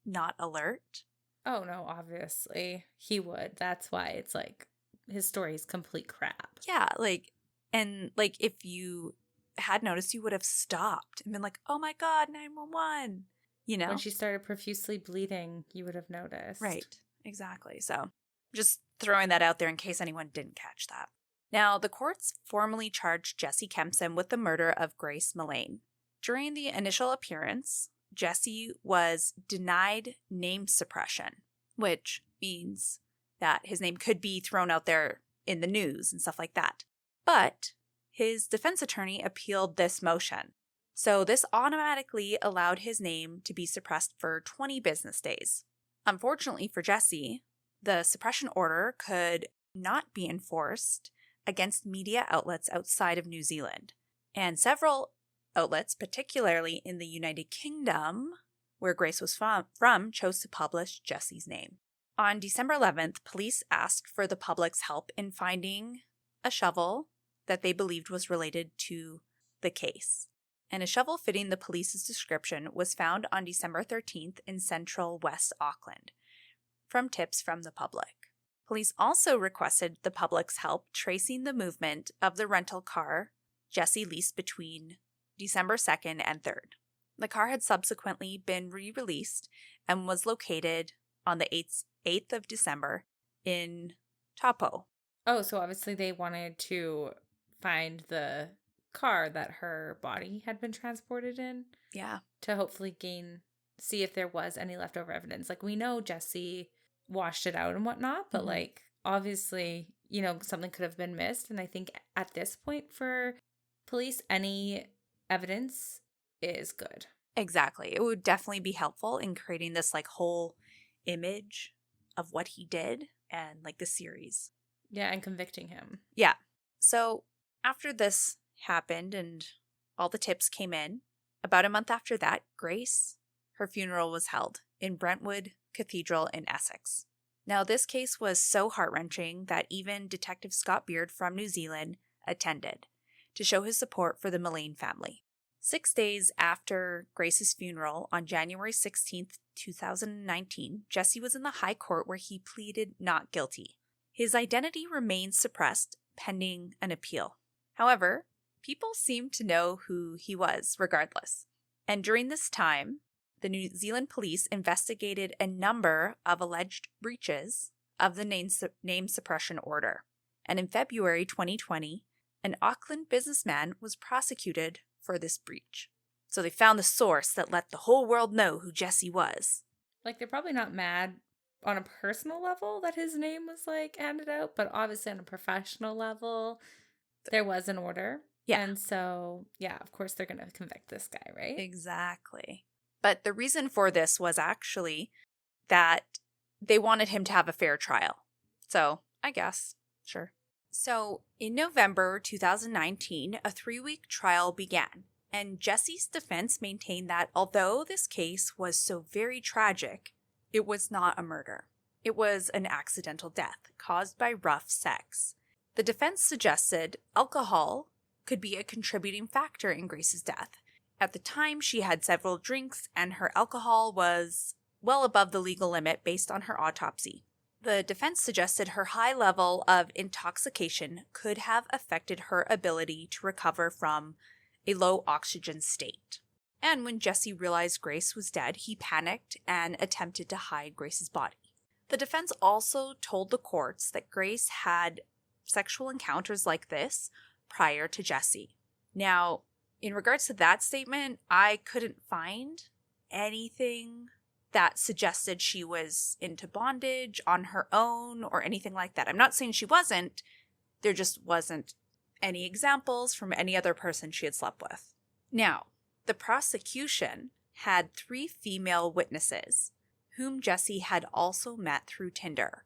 not alert? Oh no, obviously he would. That's why it's his story is complete crap. Yeah, if you had noticed, you would have stopped and been like, "Oh my God, 911!" When she started profusely bleeding, you would have noticed. Right, exactly. So just throwing that out there in case anyone didn't catch that. Now, the courts formally charged Jessie Kempson with the murder of Grace Millane. During the initial appearance, Jessie was denied name suppression, which means that his name could be thrown out there in the news and stuff like that. But his defense attorney appealed this motion. So this automatically allowed his name to be suppressed for 20 business days. Unfortunately for Jessie, the suppression order could not be enforced against media outlets outside of New Zealand. And several outlets, particularly in the United Kingdom, where Grace was from, chose to publish Jessie's name. On December 11th, police asked for the public's help in finding a shovel that they believed was related to the case. And a shovel fitting the police's description was found on December 13th in central West Auckland from tips from the public. Police also requested the public's help tracing the movement of the rental car Jessie leased between December 2nd and 3rd. The car had subsequently been re-released and was located on the 8th of December in Taupo. Oh, so obviously they wanted to find the car that her body had been transported in. Yeah. To hopefully see if there was any leftover evidence. We know Jessie washed it out and whatnot, but obviously, something could have been missed. And I think at this point for police, any evidence is good. Exactly. It would definitely be helpful in creating this like whole image of what he did and like the series. Yeah, and convicting him. Yeah. So after this happened and all the tips came in, about a month after that, Grace, her funeral was held in Brentwood Cathedral in Essex. Now, this case was so heart-wrenching that even Detective Scott Beard from New Zealand attended to show his support for the Millane family. 6 days after Grace's funeral, on January 16th, 2019, Jesse was in the High Court where he pleaded not guilty. His identity remains suppressed pending an appeal. However, people seemed to know who he was regardless. And during this time, the New Zealand police investigated a number of alleged breaches of the name suppression order. And in February 2020, an Auckland businessman was prosecuted for this breach. So they found the source that let the whole world know who Jesse was. Like, they're probably not mad on a personal level that his name was, like, handed out, but obviously on a professional level, there was an order. Yeah. And so, yeah, of course they're going to convict this guy, right? Exactly. But the reason for this was actually that they wanted him to have a fair trial. So, I guess, sure. So, in November 2019, a 3-week trial began, and Jesse's defense maintained that although this case was so very tragic, it was not a murder. It was an accidental death caused by rough sex. The defense suggested alcohol could be a contributing factor in Grace's death. At the time, she had several drinks, and her alcohol was well above the legal limit based on her autopsy. The defense suggested her high level of intoxication could have affected her ability to recover from a low oxygen state. And when Jesse realized Grace was dead, he panicked and attempted to hide Grace's body. The defense also told the courts that Grace had sexual encounters like this prior to Jesse. Now, in regards to that statement, I couldn't find anything that suggested she was into bondage on her own or anything like that. I'm not saying she wasn't. There just wasn't any examples from any other person she had slept with. Now, the prosecution had 3 female witnesses whom Jesse had also met through Tinder,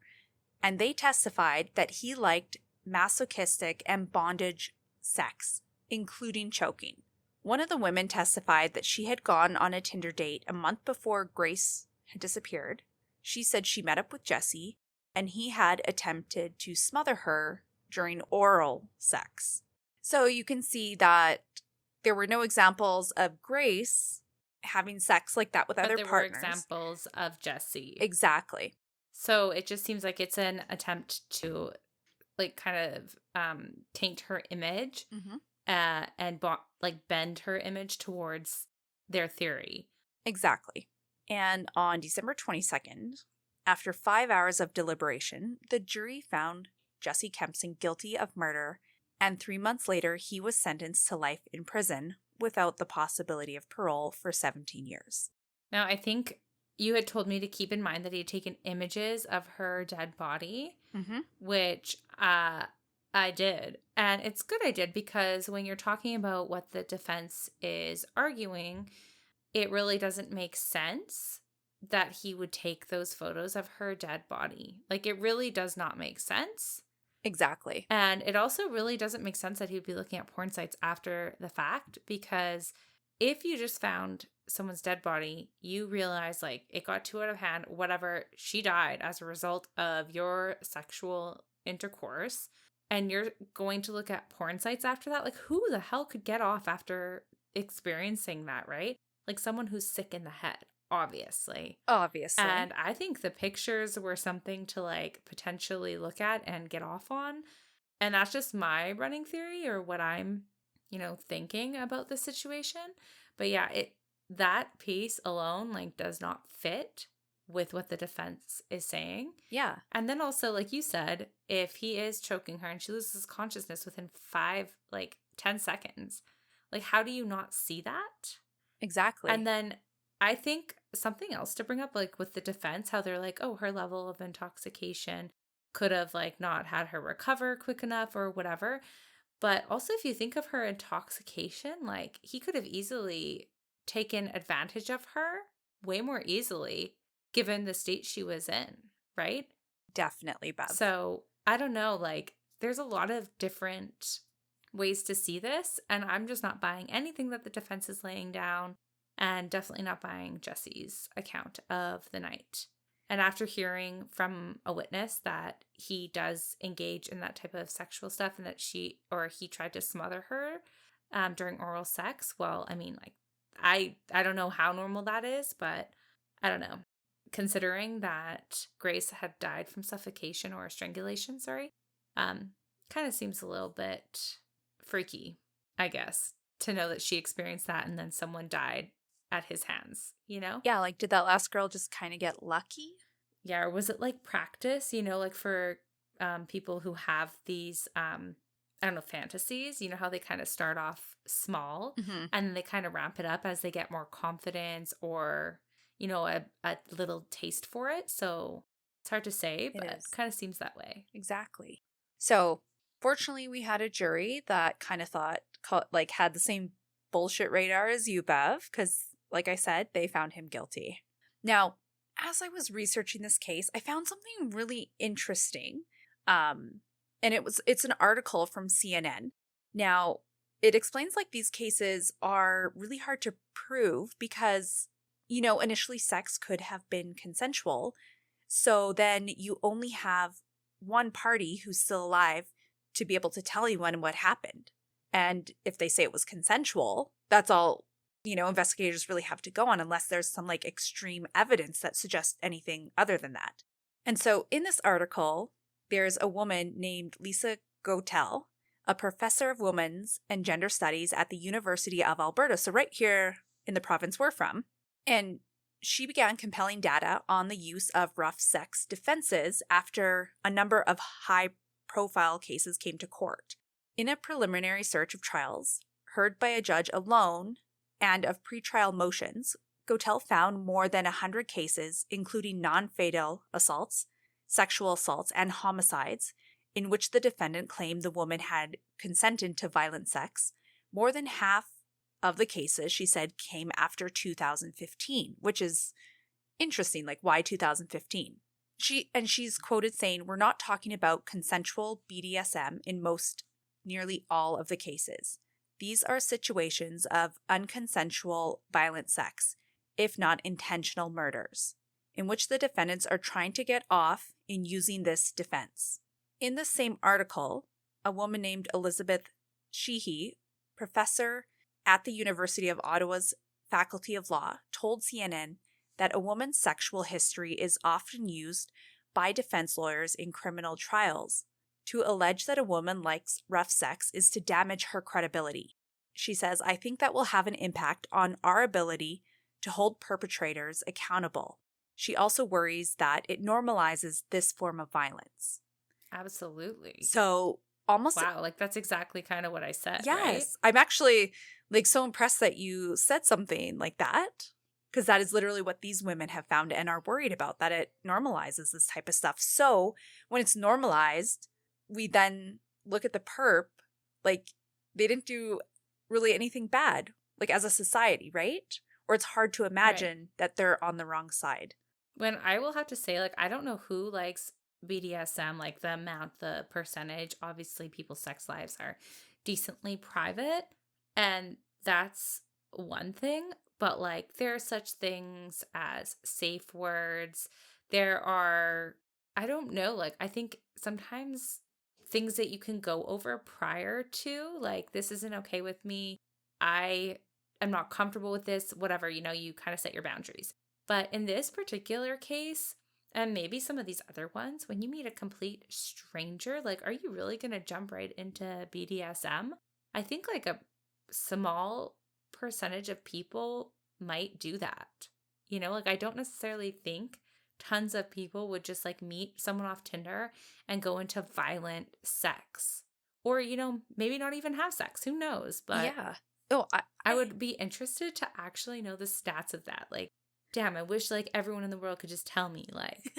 and they testified that he liked masochistic and bondage sex, including choking. One of the women testified that she had gone on a Tinder date a month before Grace had disappeared. She said she met up with Jesse, and he had attempted to smother her during oral sex. So you can see that there were no examples of Grace having sex like that with other partners. But there were examples of Jesse. Exactly. So it just seems like it's an attempt to, like, kind of taint her image. Mm-hmm. And bend her image towards their theory. Exactly. And on December 22nd, after 5 hours of deliberation, the jury found Jesse Kempson guilty of murder, and 3 months later, he was sentenced to life in prison without the possibility of parole for 17 years. Now, I think you had told me to keep in mind that he had taken images of her dead body, which I did. And it's good I did, because when you're talking about what the defense is arguing, it really doesn't make sense that he would take those photos of her dead body. Like, it really does not make sense. Exactly. And it also really doesn't make sense that he would be looking at porn sites after the fact, because if you just found someone's dead body, you realize, like, it got too out of hand, whatever, she died as a result of your sexual intercourse, and you're going to look at porn sites after that, like, who the hell could get off after experiencing that, right? Like, someone who's sick in the head, obviously. Obviously. And I think the pictures were something to, like, potentially look at and get off on. And that's just my running theory, or what I'm, thinking about the situation. But yeah, that piece alone, like, does not fit with what the defense is saying. Yeah. And then also, like you said, if he is choking her and she loses consciousness within 10 seconds, like, how do you not see that? Exactly. And then I think something else to bring up, like, with the defense, how they're like, oh, her level of intoxication could have, like, not had her recover quick enough or whatever. But also, if you think of her intoxication, like he could have easily taken advantage of her way more easily given the state she was in, right? Definitely, Bev. So I don't know, like there's a lot of different ways to see this, and I'm just not buying anything that the defense is laying down, and definitely not buying Jesse's account of the night. And after hearing from a witness that he does engage in that type of sexual stuff and that he tried to smother her during oral sex, well, I mean, like, I don't know how normal that is, but I don't know. Considering that Grace had died from suffocation or strangulation, kind of seems a little bit freaky, I guess, to know that she experienced that and then someone died at his hands, you know? Yeah, like did that last girl just kind of get lucky? Yeah, or was it like practice, like for people who have these, I don't know, fantasies, how they kind of start off small Mm-hmm. and then they kind of ramp it up as they get more confidence or, a little taste for it. So it's hard to say, but it kind of seems that way. Exactly. So fortunately, we had a jury that kind of had the same bullshit radar as you, Bev, because like I said, they found him guilty. Now, as I was researching this case, I found something really interesting. And it's an article from CNN. Now, it explains like these cases are really hard to prove because, initially sex could have been consensual. So then you only have one party who's still alive to be able to tell anyone what happened. And if they say it was consensual, that's all, investigators really have to go on unless there's some like extreme evidence that suggests anything other than that. And so in this article, there's a woman named Lisa Gotel, a professor of women's and gender studies at the University of Alberta. So right here in the province we're from. And she began compelling data on the use of rough sex defenses after a number of high-profile cases came to court. In a preliminary search of trials, heard by a judge alone, and of pretrial motions, Gotel found more than 100 cases, including non-fatal assaults, sexual assaults, and homicides, in which the defendant claimed the woman had consented to violent sex. More than half of the cases, she said, came after 2015, which is interesting. Like, why 2015? She's quoted saying, "We're not talking about consensual BDSM in nearly all of the cases. These are situations of unconsensual violent sex, if not intentional murders, in which the defendants are trying to get off in using this defense." In the same article, a woman named Elizabeth Sheehy, professor at the University of Ottawa's Faculty of Law, told CNN that a woman's sexual history is often used by defense lawyers in criminal trials. To allege that a woman likes rough sex is to damage her credibility. She says, "I think that will have an impact on our ability to hold perpetrators accountable." She also worries that it normalizes this form of violence. Absolutely. So almost... Wow, like that's exactly kind of what I said, Yes. right? I'm actually like so impressed that you said something like that, because that is literally what these women have found and are worried about, that it normalizes this type of stuff. So when it's normalized, we then look at the perp, like they didn't do really anything bad, like as a society, right? Or it's hard to imagine that they're on the wrong side. When I will have to say, like, I don't know who likes BDSM, like the amount, the percentage. Obviously, people's sex lives are decently private, and that's one thing. But like, there are such things as safe words. There are, I don't know, like, I think sometimes things that you can go over prior to, like, this isn't okay with me. I am not comfortable with this, whatever, you kind of set your boundaries. But in this particular case, and maybe some of these other ones, when you meet a complete stranger, like, are you really going to jump right into BDSM? I think like a small percentage of people might do that. Like, I don't necessarily think tons of people would just like meet someone off Tinder and go into violent sex. Or, maybe not even have sex. Who knows? But yeah. Oh, I would be interested to actually know the stats of that. Like, damn, I wish like everyone in the world could just tell me, like,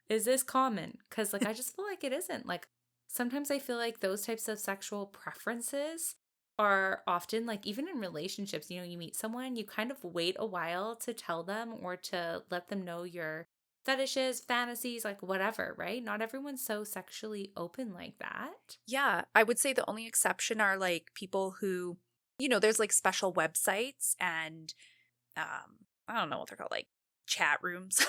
is this common? Because like, I just feel like it isn't. Like, sometimes I feel like those types of sexual preferences are often like, even in relationships, you meet someone, you kind of wait a while to tell them or to let them know your fetishes, fantasies, like whatever, right? Not everyone's so sexually open like that. Yeah, I would say the only exception are like people who, there's like special websites and I don't know what they're called, like chat rooms.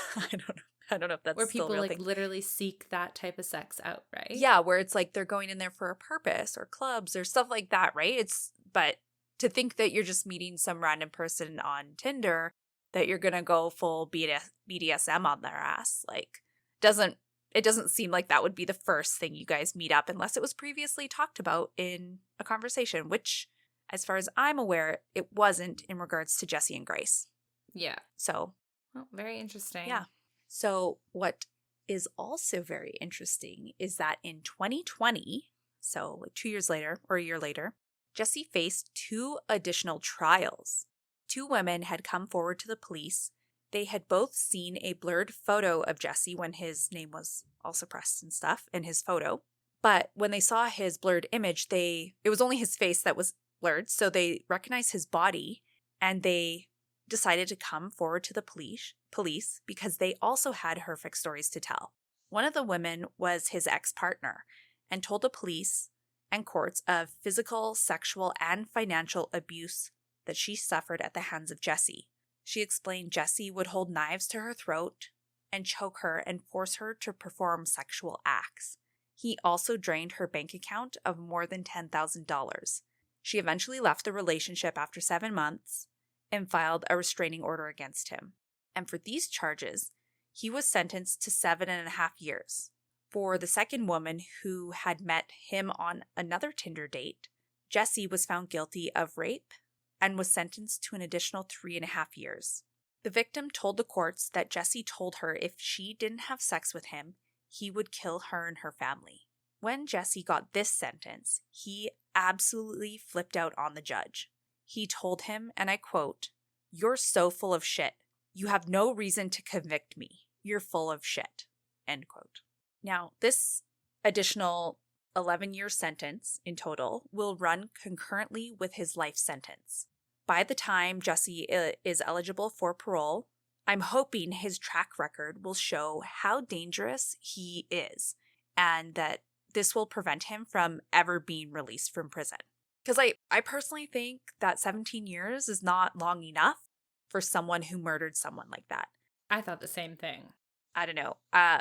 I don't know if that's Where still a people real like thing. literally seek that type of sex out, right? Yeah, where it's like they're going in there for a purpose or clubs or stuff like that, right? But to think that you're just meeting some random person on Tinder that you're going to go full BDSM on their ass, like doesn't it doesn't seem like that would be the first thing you guys meet up unless it was previously talked about in a conversation, which as far as I'm aware, it wasn't in regards to Jesse and Grace. Yeah. So, Well, very interesting. yeah. So what is also very interesting is that in 2020, so like 2 years later or a year later, Jesse faced 2 additional trials. 2 women had come forward to the police. They had both seen a blurred photo of Jesse when his name was all suppressed and stuff in his photo. But when they saw his blurred image, it was only his face that was blurred. So they recognized his body and they decided to come forward to the police because they also had horrific stories to tell. One of the women was his ex-partner and told the police and courts of physical, sexual, and financial abuse that she suffered at the hands of Jesse. She explained Jesse would hold knives to her throat and choke her and force her to perform sexual acts. He also drained her bank account of more than $10,000. She eventually left the relationship after 7 months and filed a restraining order against him. And for these charges, he was sentenced to 7.5 years. For the second woman who had met him on another Tinder date, Jesse was found guilty of rape and was sentenced to an additional 3.5 years. The victim told the courts that Jesse told her if she didn't have sex with him, he would kill her and her family. When Jesse got this sentence, he absolutely flipped out on the judge. He told him, and I quote, "You're so full of shit. You have no reason to convict me. You're full of shit." End quote. Now, this additional 11-year sentence in total will run concurrently with his life sentence. By the time Jesse is eligible for parole, I'm hoping his track record will show how dangerous he is and that this will prevent him from ever being released from prison. Because I personally think that 17 years is not long enough for someone who murdered someone like that. I thought the same thing. I don't know.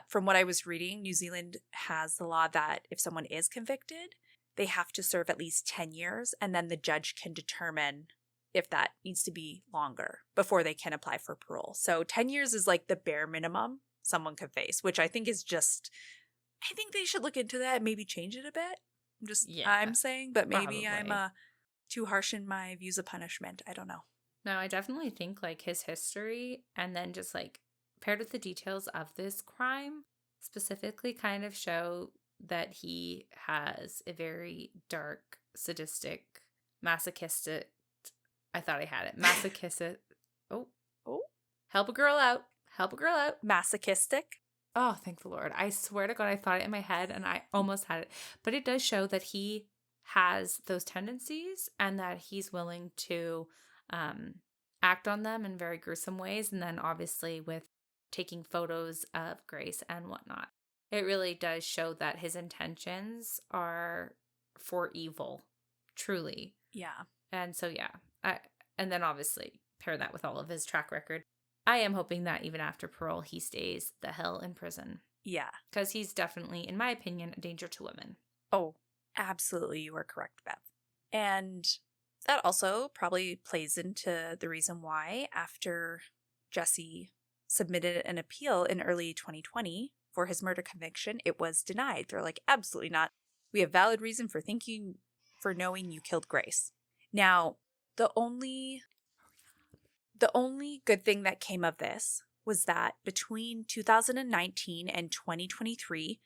From what I was reading, New Zealand has the law that if someone is convicted, they have to serve at least 10 years, and then the judge can determine if that needs to be longer before they can apply for parole. So 10 years is like the bare minimum someone could face, which I think is just, I think they should look into that and maybe change it a bit. I'm saying, but maybe probably. I'm too harsh in my views of punishment. I don't know. No, I definitely think like his history and then just like paired with the details of this crime specifically kind of show that he has a very dark, sadistic, masochistic. I thought I had it. Masochistic. Oh. Help a girl out. Help a girl out. Masochistic. Oh, thank the Lord. I swear to God, I thought it in my head and I almost had it. But it does show that he has those tendencies and that he's willing to act on them in very gruesome ways. And then obviously with taking photos of Grace and whatnot, it really does show that his intentions are for evil, truly. Yeah. And so, yeah. And then obviously pair that with all of his track record. I am hoping that even after parole, he stays the hell in prison. Yeah. Because he's definitely, in my opinion, a danger to women. Oh, absolutely. You are correct, Bev. And that also probably plays into the reason why after Jesse submitted an appeal in early 2020 for his murder conviction, it was denied. They're like, absolutely not. We have valid reason for knowing you killed Grace. Now, the only good thing that came of this was that between 2019 and 2023,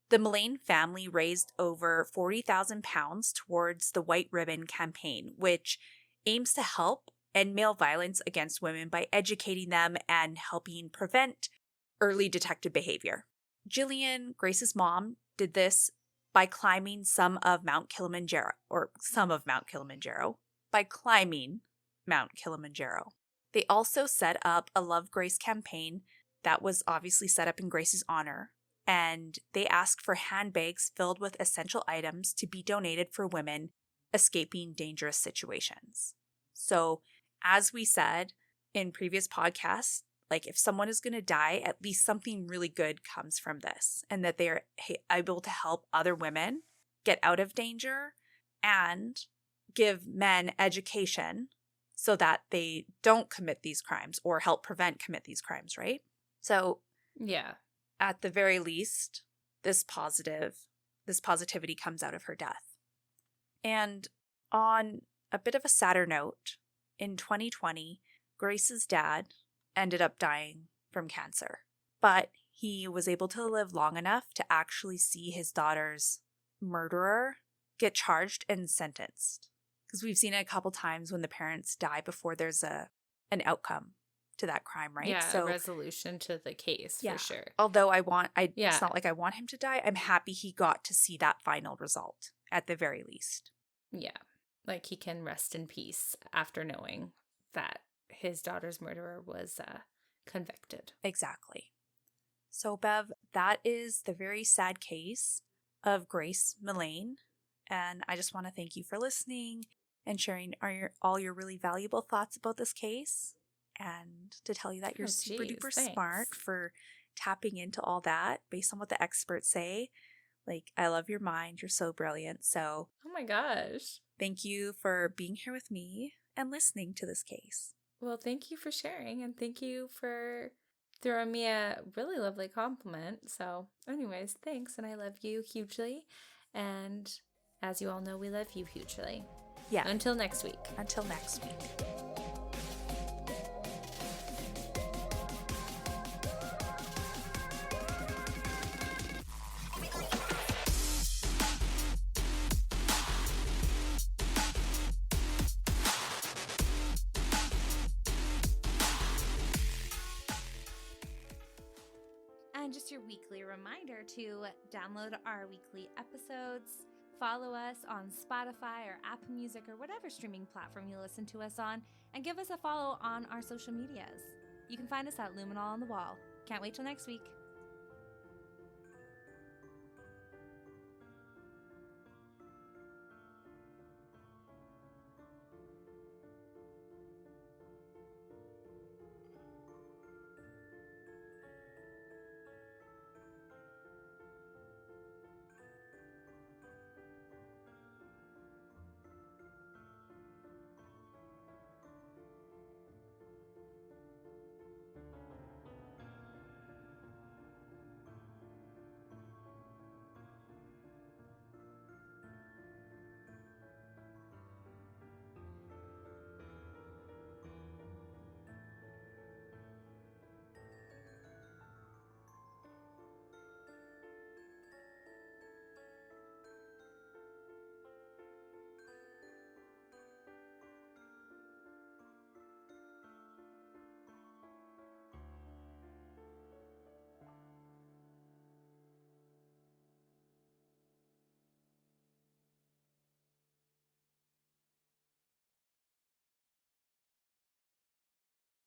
the Millane family raised over £40,000 towards the White Ribbon campaign, which aims to help end male violence against women by educating them and helping prevent early detected behavior. Jillian, Grace's mom, did this by climbing some of Mount Kilimanjaro. By climbing Mount Kilimanjaro. They also set up a Love Grace campaign that was obviously set up in Grace's honor, and they asked for handbags filled with essential items to be donated for women escaping dangerous situations. So, as we said in previous podcasts, like if someone is going to die, at least something really good comes from this, and that they are able to help other women get out of danger and give men education so that they don't commit these crimes or help commit these crimes, right? So, yeah, at the very least, this positivity comes out of her death. And on a bit of a sadder note, in 2020, Grace's dad ended up dying from cancer, but he was able to live long enough to actually see his daughter's murderer get charged and sentenced. Because we've seen it a couple times when the parents die before there's an outcome to that crime, right? Yeah, so a resolution to the case, for sure. Although it's not like I want him to die. I'm happy he got to see that final result at the very least. Yeah, like he can rest in peace after knowing that his daughter's murderer was convicted. Exactly. So, Bev, that is the very sad case of Grace Millane. And I just want to thank you for listening and sharing all your really valuable thoughts about this case. And to tell you that you're super duper smart for tapping into all that based on what the experts say. Like, I love your mind. You're so brilliant. So, oh my gosh. Thank you for being here with me and listening to this case. Well, thank you for sharing, and thank you for throwing me a really lovely compliment. So, anyways, thanks, and I love you hugely. And as you all know, we love you hugely. Yeah. Until next week. Until next week. And just your weekly reminder to download our weekly episodes, follow us on Spotify or Apple Music or whatever streaming platform you listen to us on, and give us a follow on our social medias. You can find us at Luminol on the Wall. Can't wait till next week.